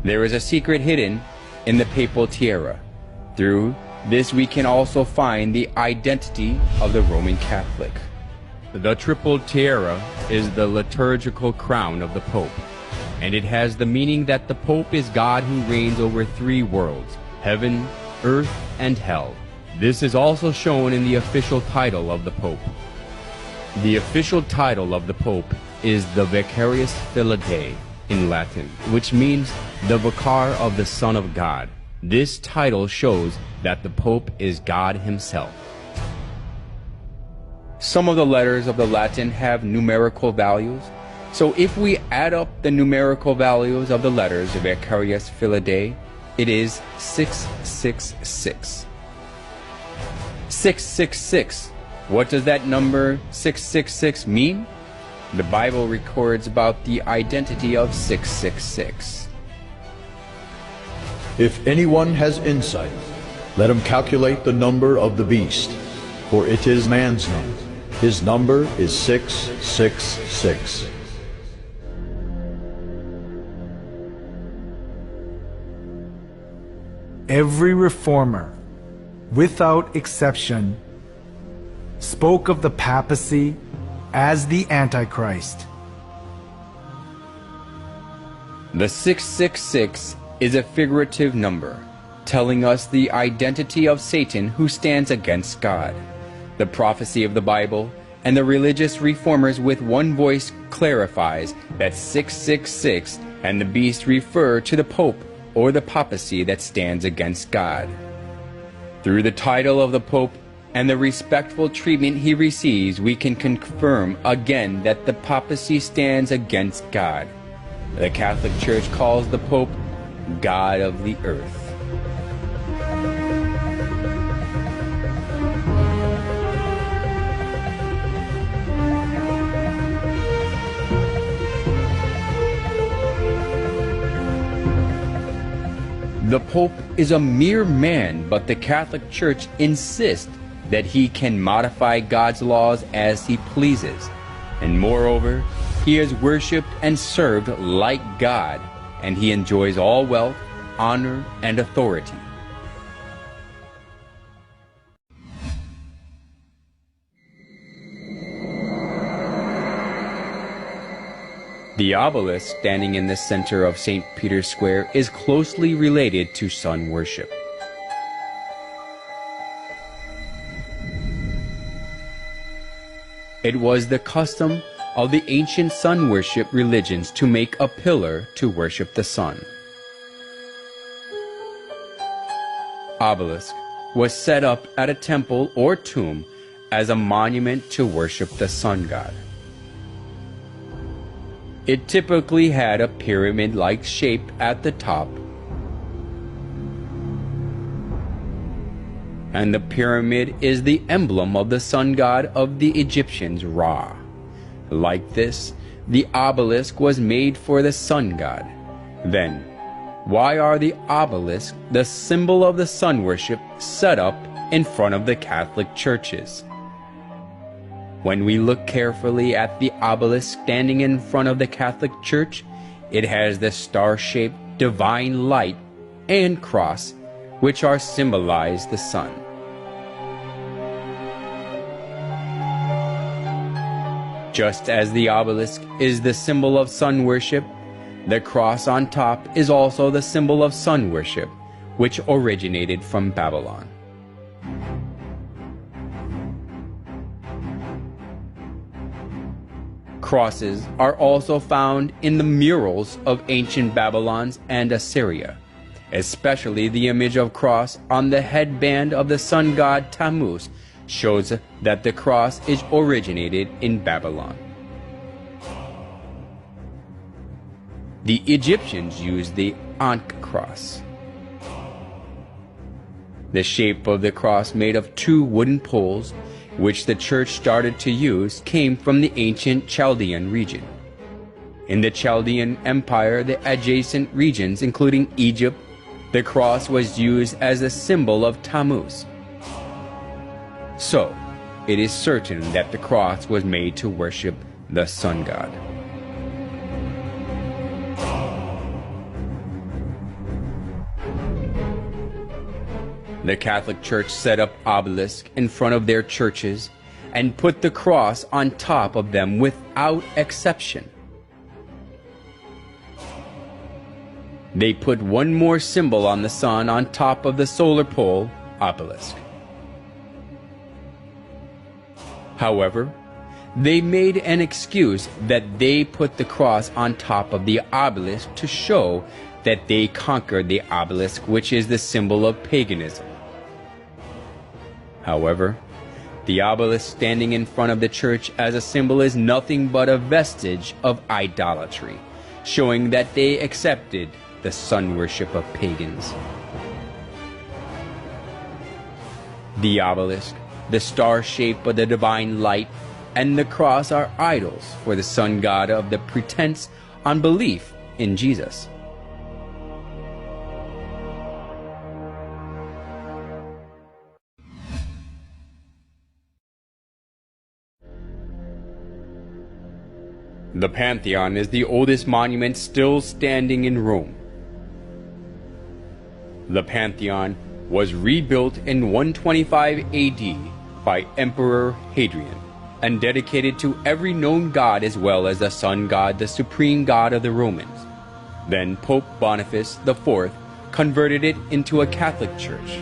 There is a secret hidden in the papal tiara. Through this we can also find the identity of the Roman Catholic. The triple tiara is the liturgical crown of the Pope, and it has the meaning that the Pope is God who reigns over three worlds, heaven, earth, and hell. This is also shown in the official title of the Pope. The official title of the Pope is the Vicarius Filii Dei in Latin, which means the Vicar of the Son of God. This title shows that the Pope is God himself. Some of the letters of the Latin have numerical values, so if we add up the numerical values of the letters of Vicarius Filii Dei, it is 666. 666. What does that number 666 mean? The Bible records about the identity of 666. If anyone has insight, let him calculate the number of the beast, for it is man's number. His number is 666. Every reformer, without exception, spoke of the papacy as the Antichrist. The 666 is a figurative number, telling us the identity of Satan who stands against God. The prophecy of the Bible and the religious reformers with one voice clarifies that 666 and the beast refer to the Pope or the papacy that stands against God. Through the title of the Pope and the respectful treatment he receives, we can confirm again that the papacy stands against God. The Catholic Church calls the Pope God of the earth. The Pope is a mere man, but the Catholic Church insists that he can modify God's laws as he pleases. And moreover, he is worshipped and served like God and he enjoys all wealth, honor, and authority. The obelisk standing in the center of St. Peter's Square is closely related to sun worship. It was the custom of the ancient sun worship religions to make a pillar to worship the sun. Obelisk was set up at a temple or tomb as a monument to worship the sun god. It typically had a pyramid-like shape at the top, and the pyramid is the emblem of the sun god of the Egyptians, Ra. Like this, the obelisk was made for the sun god. Then, why are the obelisks, the symbol of the sun worship, set up in front of the Catholic churches? When we look carefully at the obelisk standing in front of the Catholic Church, it has the star-shaped divine light and cross, which are symbolize the sun. Just as the obelisk is the symbol of sun worship, the cross on top is also the symbol of sun worship, which originated from Babylon. Crosses are also found in the murals of ancient Babylons and Assyria, especially the image of cross on the headband of the sun god Tammuz shows that the cross is originated in Babylon. The Egyptians used the Ankh cross. The shape of the cross made of two wooden poles, which the church started to use, came from the ancient Chaldean region. In the Chaldean Empire, the adjacent regions, including Egypt, the cross was used as a symbol of Tammuz. So, it is certain that the cross was made to worship the sun god. The Catholic Church set up obelisks in front of their churches and put the cross on top of them without exception. They put one more symbol on the sun on top of the solar pole obelisk. However, they made an excuse that they put the cross on top of the obelisk to show that they conquered the obelisk, which is the symbol of paganism. However, the obelisk standing in front of the church as a symbol is nothing but a vestige of idolatry, showing that they accepted the sun worship of pagans. The obelisk, the star shape of the divine light, and the cross are idols for the sun god of the pretense on belief in Jesus. The Pantheon is the oldest monument still standing in Rome. The Pantheon was rebuilt in 125 AD by Emperor Hadrian and dedicated to every known god as well as the sun god, the supreme god of the Romans. Then Pope Boniface IV converted it into a Catholic church.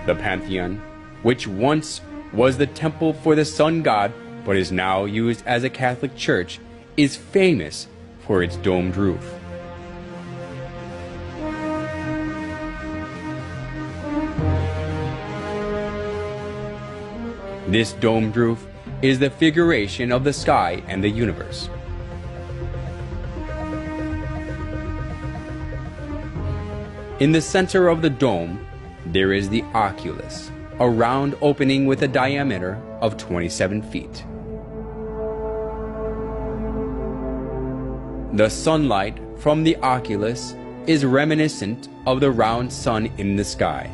The Pantheon, which once was the temple for the sun god but is now used as a Catholic church, is famous for its domed roof. This domed roof is the figuration of the sky and the universe. In the center of the dome, there is the oculus, a round opening with a diameter of 27 feet. The sunlight from the oculus is reminiscent of the round sun in the sky.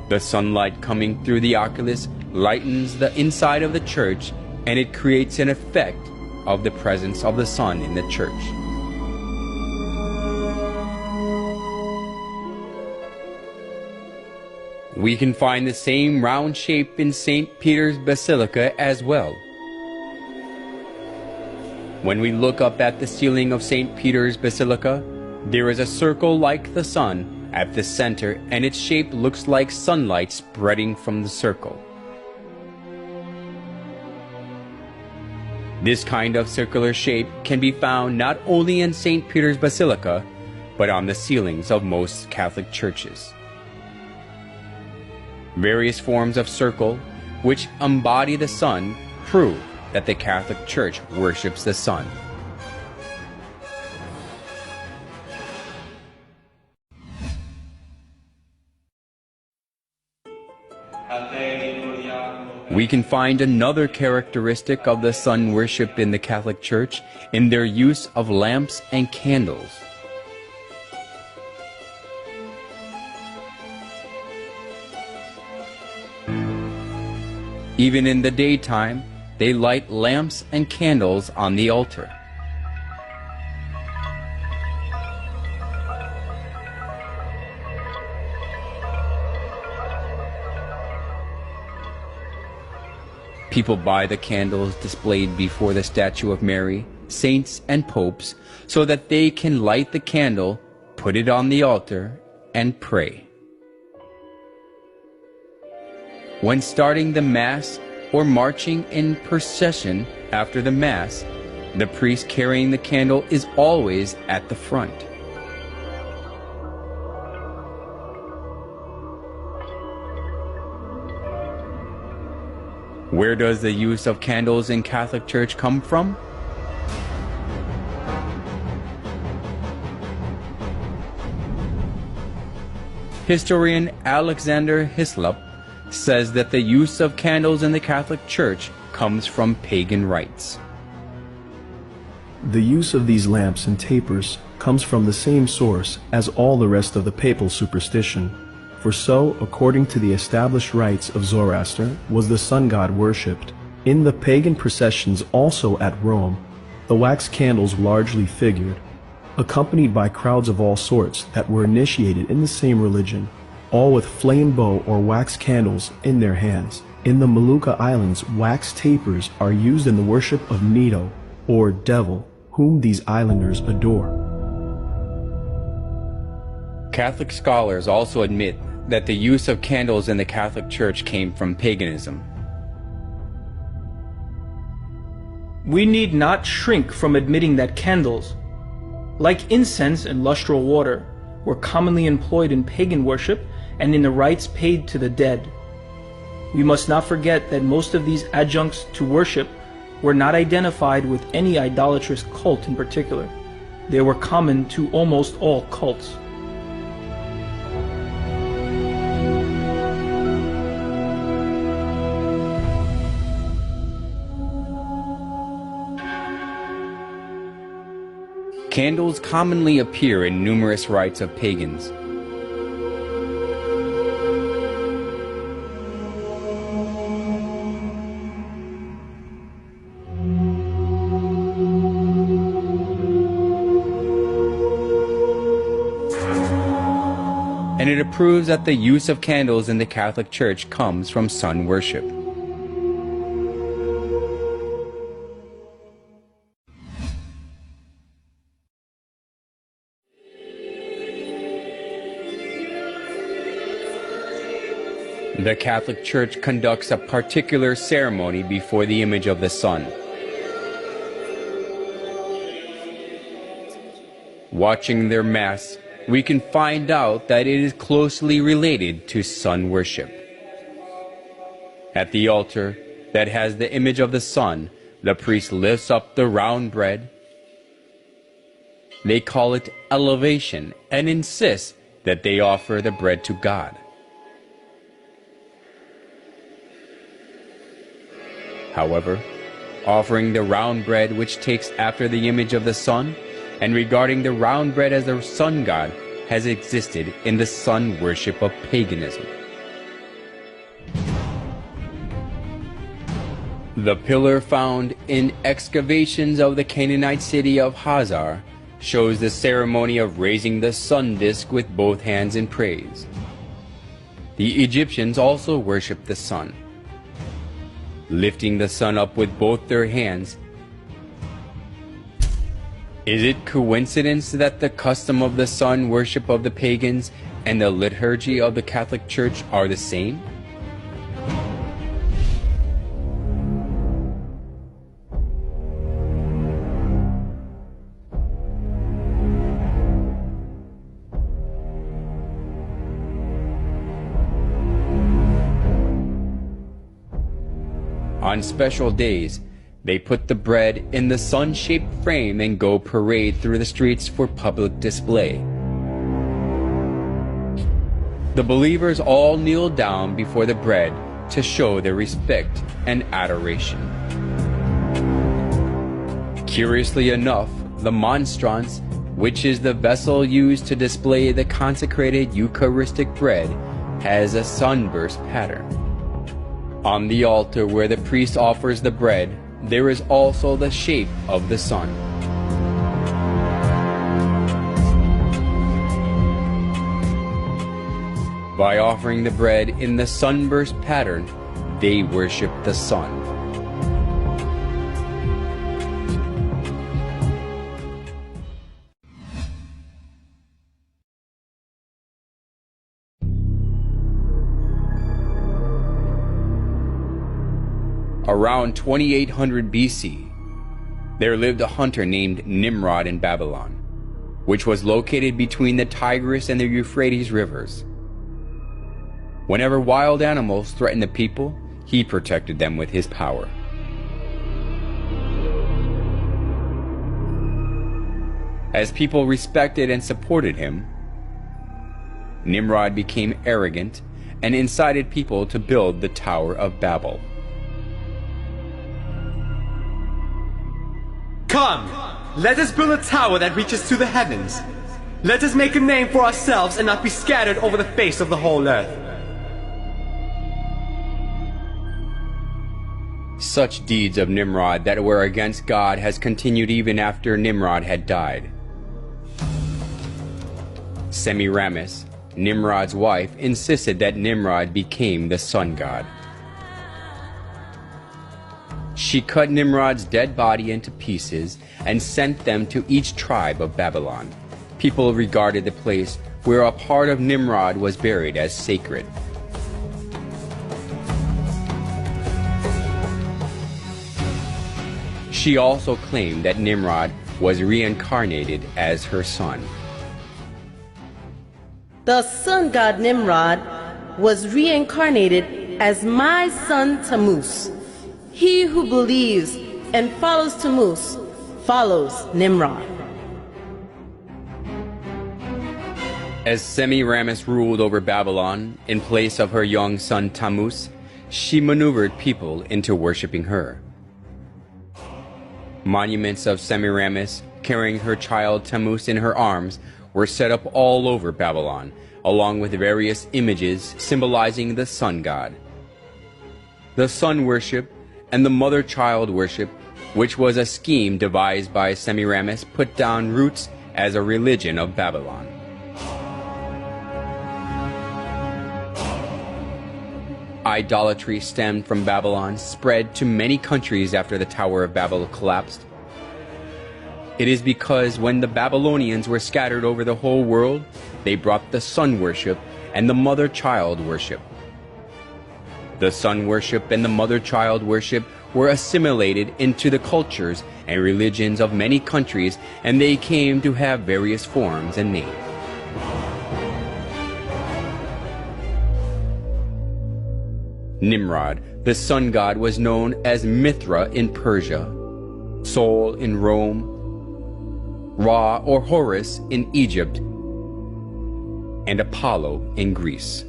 The sunlight coming through the oculus lightens the inside of the church, and it creates an effect of the presence of the sun in the church. We can find the same round shape in St. Peter's Basilica as well. When we look up at the ceiling of St. Peter's Basilica, there is a circle like the sun at the center, and its shape looks like sunlight spreading from the circle. This kind of circular shape can be found not only in St. Peter's Basilica, but on the ceilings of most Catholic churches. Various forms of circle, which embody the sun, prove that the Catholic Church worships the sun. We can find another characteristic of the sun worship in the Catholic Church in their use of lamps and candles. Even in the daytime, they light lamps and candles on the altar. People buy the candles displayed before the statue of Mary, saints, and popes so that they can light the candle, put it on the altar, and pray. When starting the Mass or marching in procession after the Mass, the priest carrying the candle is always at the front. Where does the use of candles in Catholic Church come from? Historian Alexander Hislop says that the use of candles in the Catholic Church comes from pagan rites. The use of these lamps and tapers comes from the same source as all the rest of the papal superstition. For so, according to the established rites of Zoroaster, was the sun god worshipped. In the pagan processions also at Rome, the wax candles largely figured, accompanied by crowds of all sorts that were initiated in the same religion, all with flame bow or wax candles in their hands. In the Molucca Islands, wax tapers are used in the worship of Nito, or devil, whom these islanders adore. Catholic scholars also admit that the use of candles in the Catholic Church came from paganism. We need not shrink from admitting that candles, like incense and lustral water, were commonly employed in pagan worship and in the rites paid to the dead. We must not forget that most of these adjuncts to worship were not identified with any idolatrous cult in particular. They were common to almost all cults. Candles commonly appear in numerous rites of pagans. And it proves that the use of candles in the Catholic Church comes from sun worship. The Catholic Church conducts a particular ceremony before the image of the sun. Watching their Mass, we can find out that it is closely related to sun worship. At the altar that has the image of the sun, the priest lifts up the round bread. They call it elevation and insist that they offer the bread to God. However, offering the round bread which takes after the image of the sun, and regarding the round bread as the sun god, has existed in the sun worship of paganism. The pillar found in excavations of the Canaanite city of Hazar shows the ceremony of raising the sun disk with both hands in praise. The Egyptians also worshipped the sun, lifting the sun up with both their hands. Is it coincidence that the custom of the sun worship of the pagans and the liturgy of the Catholic Church are the same? On special days, they put the bread in the sun-shaped frame and go parade through the streets for public display. The believers all kneel down before the bread to show their respect and adoration. Curiously enough, the monstrance, which is the vessel used to display the consecrated Eucharistic bread, has a sunburst pattern. On the altar where the priest offers the bread, there is also the shape of the sun. By offering the bread in the sunburst pattern, they worship the sun. Around 2800 BC, there lived a hunter named Nimrod in Babylon, which was located between the Tigris and the Euphrates rivers. Whenever wild animals threatened the people, he protected them with his power. As people respected and supported him, Nimrod became arrogant and incited people to build the Tower of Babel. Come, let us build a tower that reaches to the heavens. Let us make a name for ourselves and not be scattered over the face of the whole earth. Such deeds of Nimrod that were against God has continued even after Nimrod had died. Semiramis, Nimrod's wife, insisted that Nimrod became the sun god. She cut Nimrod's dead body into pieces and sent them to each tribe of Babylon. People regarded the place where a part of Nimrod was buried as sacred. She also claimed that Nimrod was reincarnated as her son. The sun god Nimrod was reincarnated as my son Tammuz. He who believes and follows Tammuz follows Nimrod. As Semiramis ruled over Babylon in place of her young son Tammuz, she maneuvered people into worshiping her. Monuments of Semiramis carrying her child Tammuz in her arms were set up all over Babylon, along with various images symbolizing the sun god. The sun worship and the mother-child worship, which was a scheme devised by Semiramis, put down roots as a religion of Babylon. Idolatry stemmed from Babylon, spread to many countries after the Tower of Babel collapsed. It is because when the Babylonians were scattered over the whole world, they brought the sun worship and the mother-child worship. The sun worship and the mother-child worship were assimilated into the cultures and religions of many countries, and they came to have various forms and names. Nimrod, the sun god, was known as Mithra in Persia, Sol in Rome, Ra or Horus in Egypt, and Apollo in Greece.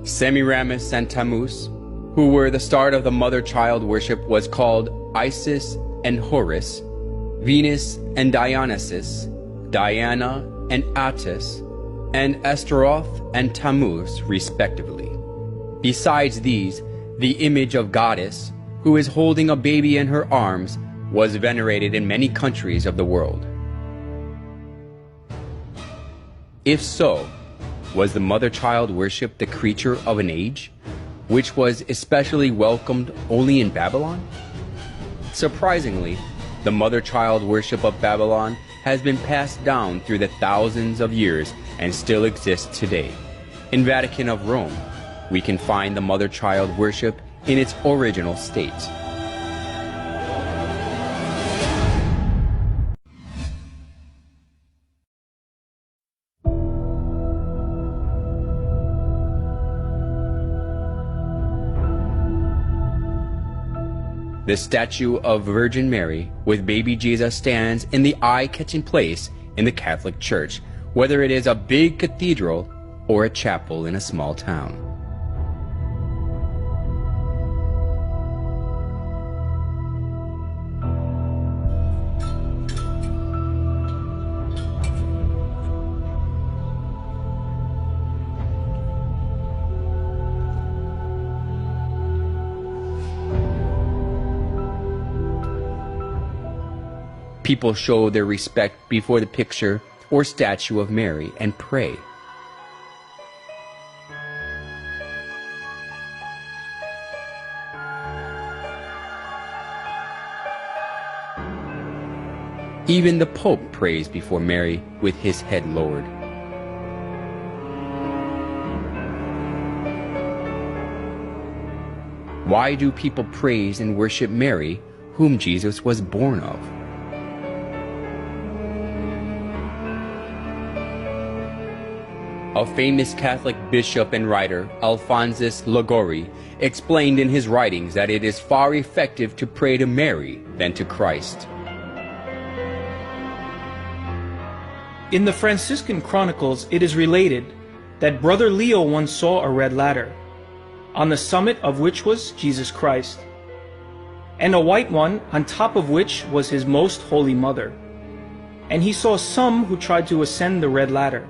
Semiramis and Tammuz, who were the start of the mother-child worship, was called Isis and Horus, Venus and Dionysus, Diana and Attis, and Astaroth and Tammuz, respectively. Besides these, the image of goddess, who is holding a baby in her arms, was venerated in many countries of the world. If so, was the mother-child worship the creature of an age, which was especially welcomed only in Babylon? Surprisingly, the mother-child worship of Babylon has been passed down through the thousands of years and still exists today. In Vatican of Rome, we can find the mother-child worship in its original state. The statue of Virgin Mary with baby Jesus stands in the eye-catching place in the Catholic Church, whether it is a big cathedral or a chapel in a small town. People show their respect before the picture or statue of Mary and pray. Even the Pope prays before Mary with his head lowered. Why do people praise and worship Mary, whom Jesus was born of? A famous Catholic bishop and writer, Alphonsus Liguori, explained in his writings that it is far effective to pray to Mary than to Christ. In the Franciscan Chronicles, it is related that Brother Leo once saw a red ladder, on the summit of which was Jesus Christ, and a white one on top of which was his most holy mother. And he saw some who tried to ascend the red ladder,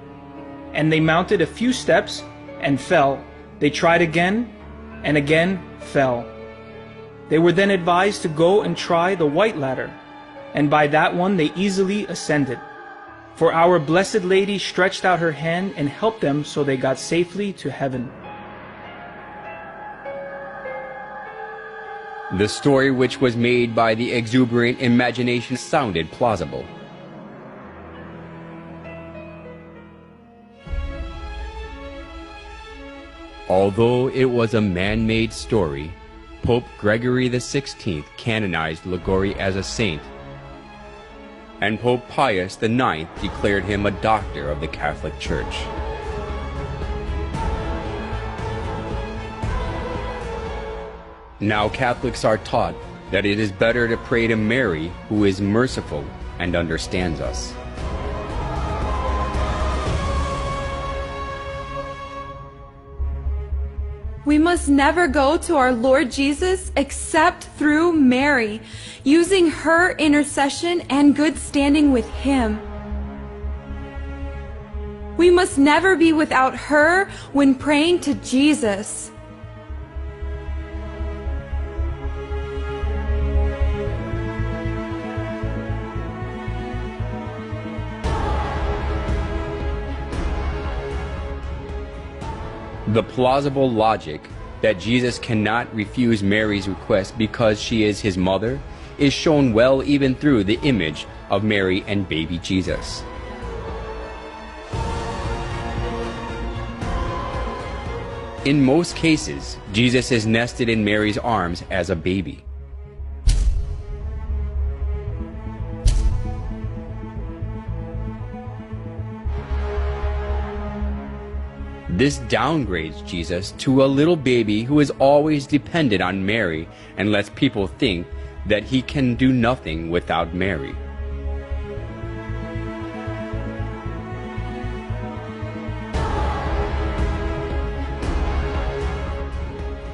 and they mounted a few steps and fell. They tried again and again fell. They were then advised to go and try the white ladder, and by that one they easily ascended. For our Blessed Lady stretched out her hand and helped them, so they got safely to heaven. The story, which was made by the exuberant imagination, sounded plausible. Although it was a man-made story, Pope Gregory XVI canonized Liguori as a saint, and Pope Pius IX declared him a doctor of the Catholic Church. Now Catholics are taught that it is better to pray to Mary, who is merciful and understands us. We must never go to our Lord Jesus except through Mary, using her intercession and good standing with Him. We must never be without her when praying to Jesus. The plausible logic that Jesus cannot refuse Mary's request because she is his mother is shown well even through the image of Mary and baby Jesus. In most cases, Jesus is nested in Mary's arms as a baby. This downgrades Jesus to a little baby who is always dependent on Mary and lets people think that he can do nothing without Mary.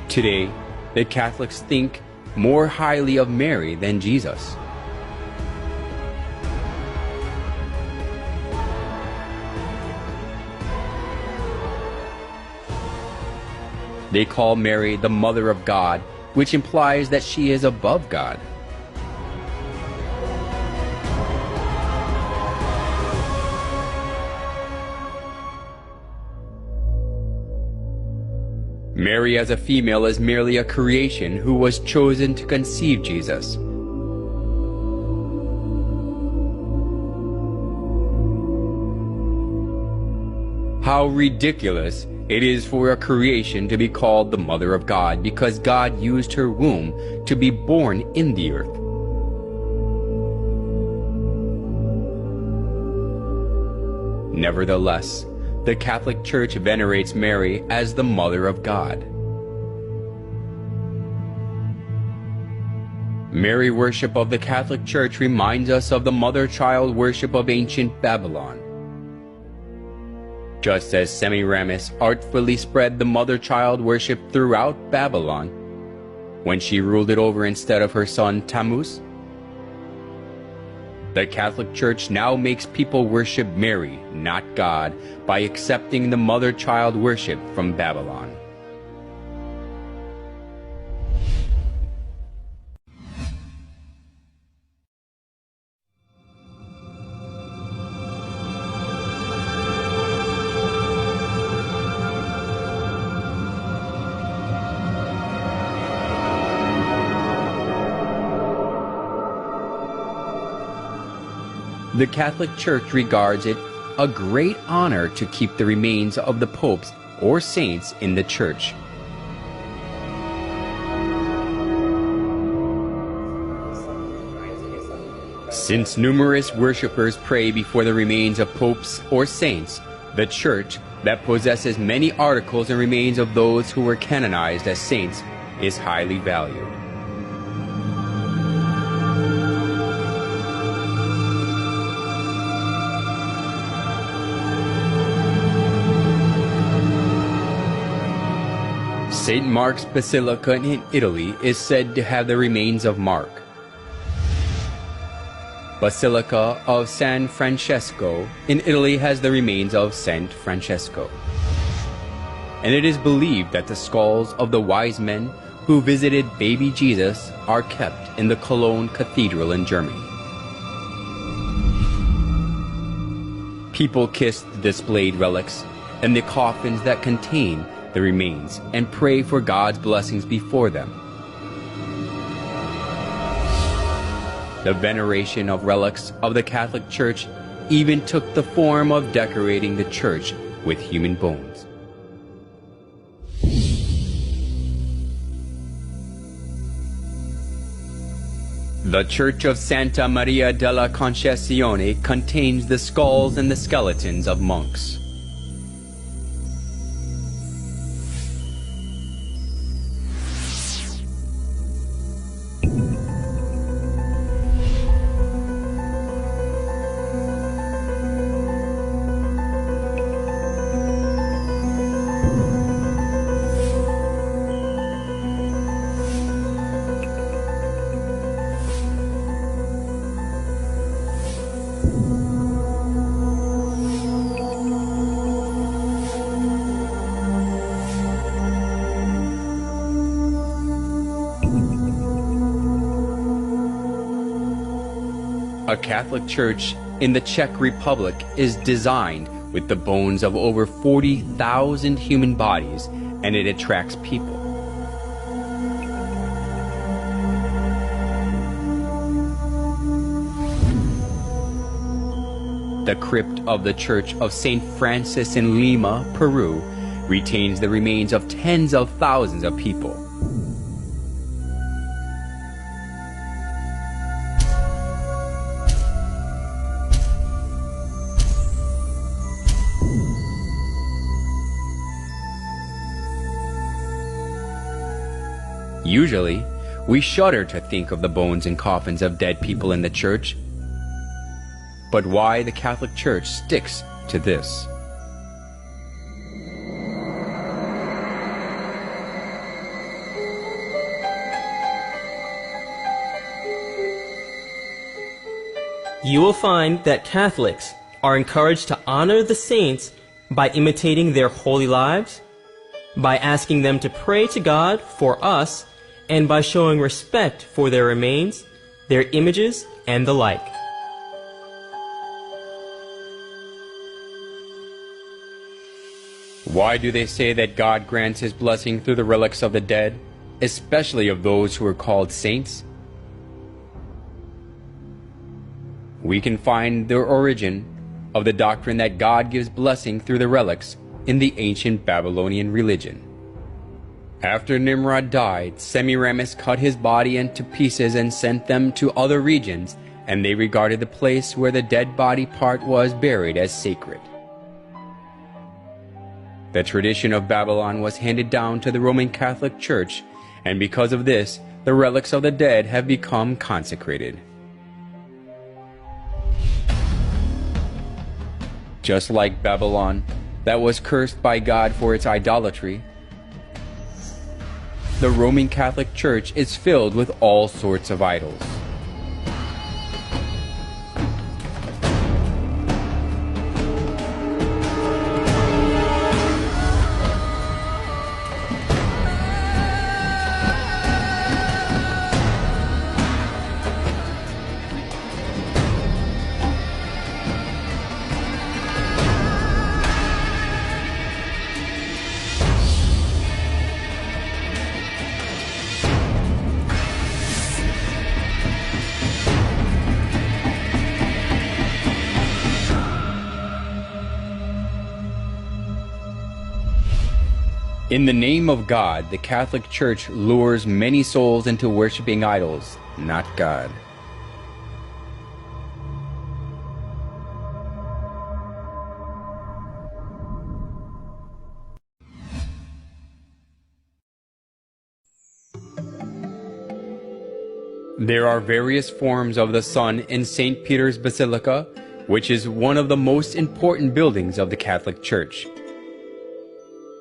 Today, the Catholics think more highly of Mary than Jesus. They call Mary the Mother of God which implies that she is above God. Mary as a female is merely a creation who was chosen to conceive Jesus. How ridiculous it is for a creation to be called the Mother of God, because God used her womb to be born in the earth. Nevertheless, the Catholic Church venerates Mary as the Mother of God. Mary worship of the Catholic Church reminds us of the mother-child worship of ancient Babylon. Just as Semiramis artfully spread the mother-child worship throughout Babylon when she ruled it over instead of her son Tammuz, the Catholic Church now makes people worship Mary, not God, by accepting the mother-child worship from Babylon. The Catholic Church regards it a great honor to keep the remains of the popes or saints in the church. Since numerous worshippers pray before the remains of popes or saints, the church, that possesses many articles and remains of those who were canonized as saints, is highly valued. St. Mark's Basilica in Italy is said to have the remains of Mark. Basilica of San Francesco in Italy has the remains of Saint Francesco. And it is believed that the skulls of the wise men who visited baby Jesus are kept in the Cologne Cathedral in Germany. People kiss the displayed relics and the coffins that contain the remains and pray for God's blessings before them. The veneration of relics of the Catholic Church even took the form of decorating the church with human bones. The Church of Santa Maria della Concesione contains the skulls and the skeletons of monks. A Catholic church in the Czech Republic is designed with the bones of over 40,000 human bodies, and it attracts people. The crypt of the Church of St. Francis in Lima, Peru, retains the remains of tens of thousands of people. Usually, we shudder to think of the bones and coffins of dead people in the church. But why the Catholic Church sticks to this? You will find that Catholics are encouraged to honor the saints by imitating their holy lives, by asking them to pray to God for us, and by showing respect for their remains, their images, and the like. Why do they say that God grants his blessing through the relics of the dead, especially of those who are called saints? We can find the origin of the doctrine that God gives blessing through the relics in the ancient Babylonian religion. After Nimrod died, Semiramis cut his body into pieces and sent them to other regions, and they regarded the place where the dead body part was buried as sacred. The tradition of Babylon was handed down to the Roman Catholic Church, and because of this, the relics of the dead have become consecrated. Just like Babylon, that was cursed by God for its idolatry, the Roman Catholic Church is filled with all sorts of idols. In the name of God, the Catholic Church lures many souls into worshiping idols, not God. There are various forms of the sun in St. Peter's Basilica, which is one of the most important buildings of the Catholic Church.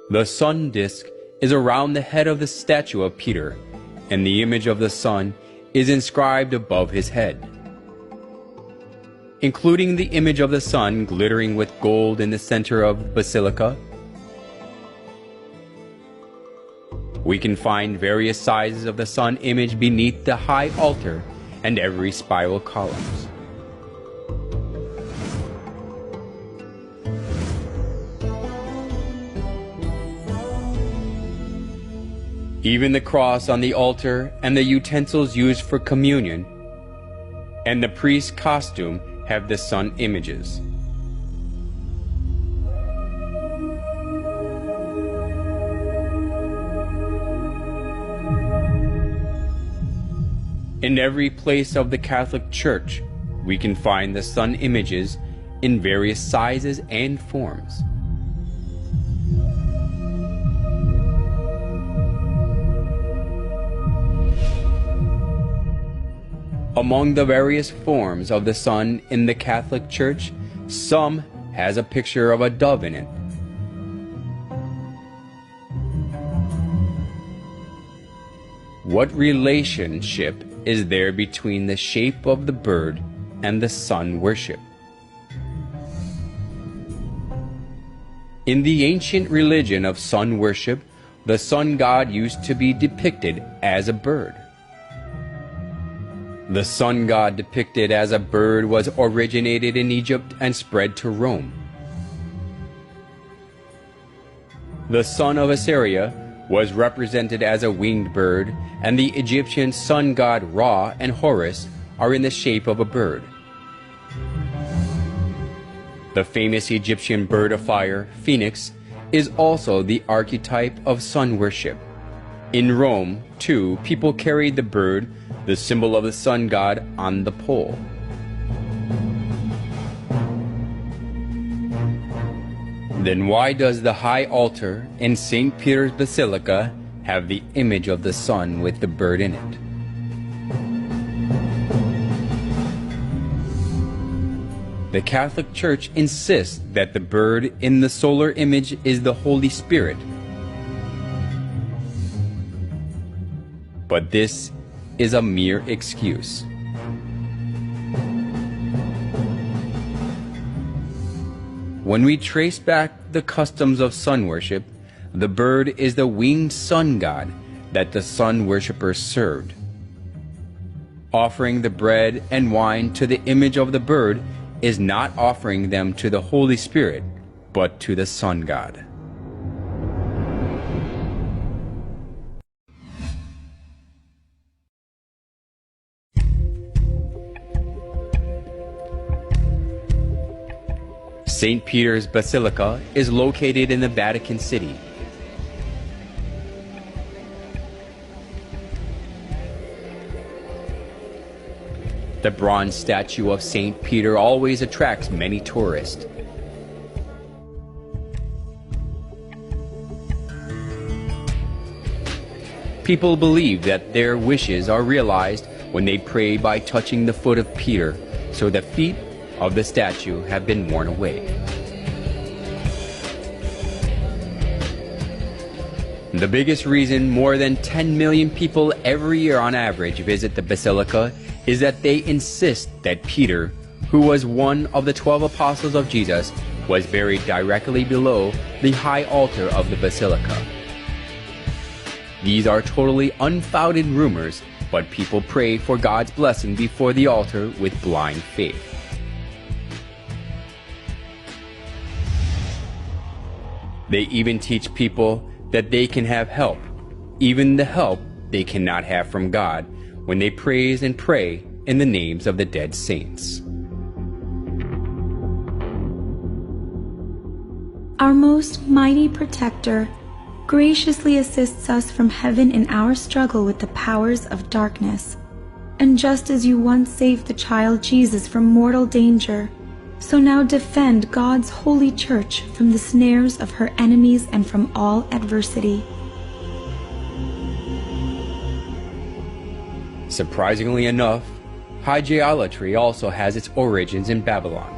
The sun disk is around the head of the statue of Peter, and the image of the sun is inscribed above his head. Including the image of the sun glittering with gold in the center of the basilica, we can find various sizes of the sun image beneath the high altar and every spiral columns. Even the cross on the altar and the utensils used for communion and the priest's costume have the sun images. In every place of the Catholic Church, we can find the sun images in various sizes and forms. Among the various forms of the sun in the Catholic Church, some has a picture of a dove in it. What relationship is there between the shape of the bird and the sun worship? In the ancient religion of sun worship, the sun god used to be depicted as a bird. The sun god depicted as a bird was originated in Egypt and spread to Rome. The sun of Assyria was represented as a winged bird, and the Egyptian sun god Ra and Horus are in the shape of a bird. The famous Egyptian bird of fire, Phoenix, is also the archetype of sun worship. In Rome, too, people carried the bird, the symbol of the sun god, on the pole. Then why does the high altar in St. Peter's Basilica have the image of the sun with the bird in it? The Catholic Church insists that the bird in the solar image is the Holy Spirit. But this is a mere excuse. When we trace back the customs of sun worship, the bird is the winged sun god that the sun worshippers served. Offering the bread and wine to the image of the bird is not offering them to the Holy Spirit, but to the sun god. St. Peter's Basilica is located in the Vatican City. The bronze statue of St. Peter always attracts many tourists. People believe that their wishes are realized when they pray by touching the foot of Peter, so the feet of the statue have been worn away. The biggest reason more than 10 million people every year on average visit the Basilica is that they insist that Peter, who was one of the 12 apostles of Jesus, was buried directly below the high altar of the Basilica. These are totally unfounded rumors, but people pray for God's blessing before the altar with blind faith. They even teach people that they can have help, even the help they cannot have from God, when they praise and pray in the names of the dead saints. Our most mighty protector graciously assists us from heaven in our struggle with the powers of darkness. And just as you once saved the child Jesus from mortal danger, so now defend God's holy church from the snares of her enemies and from all adversity. Surprisingly enough, hygielatry also has its origins in Babylon.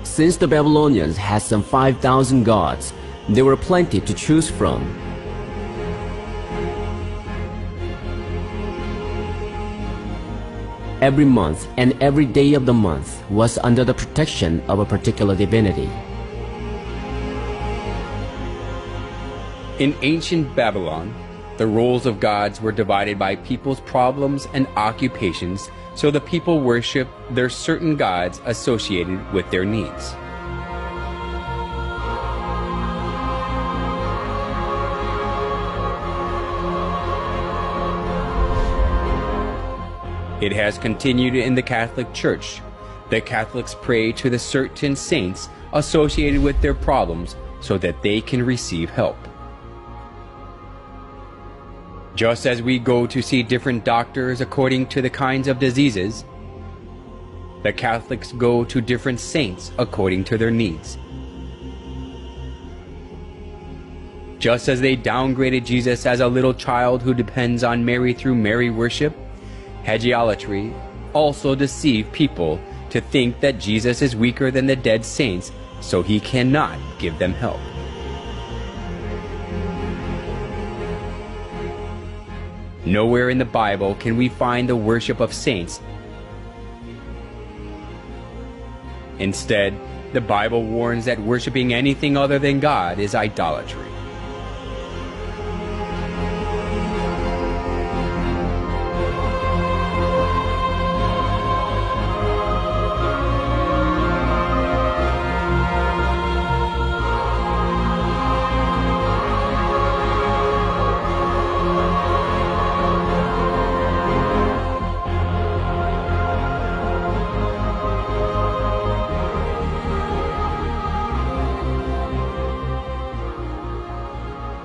Since the Babylonians had some 5,000 gods, there were plenty to choose from. Every month and every day of the month was under the protection of a particular divinity. In ancient Babylon, the roles of gods were divided by people's problems and occupations, so the people worshiped their certain gods associated with their needs. It has continued in the Catholic Church. The Catholics pray to the certain saints associated with their problems so that they can receive help. Just as we go to see different doctors according to the kinds of diseases, the Catholics go to different saints according to their needs. Just as they downgraded Jesus as a little child who depends on Mary through Mary worship, hygielatry also deceived people to think that Jesus is weaker than the dead saints, so he cannot give them help. Nowhere in the Bible can we find the worship of saints. Instead, the Bible warns that worshiping anything other than God is idolatry.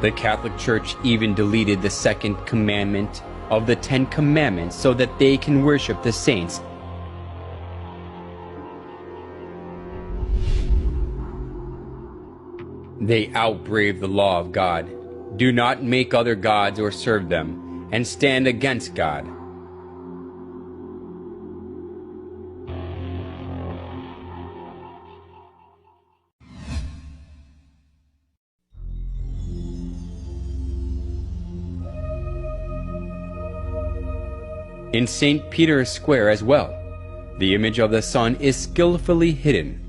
The Catholic Church even deleted the second commandment of the 10 Commandments so that they can worship the saints. They outbrave the law of God. Do not make other gods or serve them, and stand against God. In St. Peter's Square as well, the image of the sun is skillfully hidden.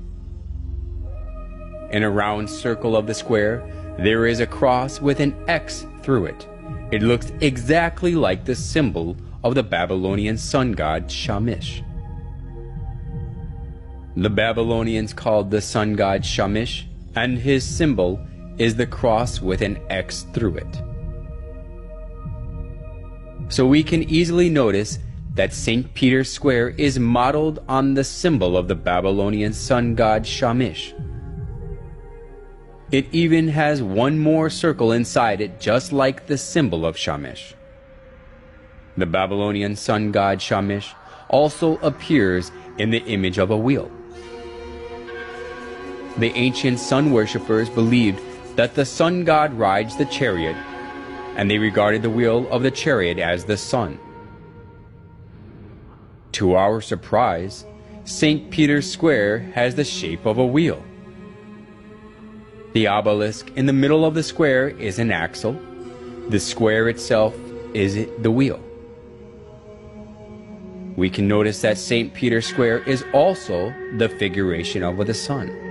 In a round circle of the square, there is a cross with an X through it. It looks exactly like the symbol of the Babylonian sun god Shamash. The Babylonians called the sun god Shamash, and his symbol is the cross with an X through it. So we can easily notice that St. Peter's Square is modeled on the symbol of the Babylonian sun god Shamash. It even has one more circle inside it, just like the symbol of Shamash. The Babylonian sun god Shamash also appears in the image of a wheel. The ancient sun worshippers believed that the sun god rides the chariot, and they regarded the wheel of the chariot as the sun. To our surprise, St. Peter's Square has the shape of a wheel. The obelisk in the middle of the square is an axle. The square itself is the wheel. We can notice that St. Peter's Square is also the figuration of the sun.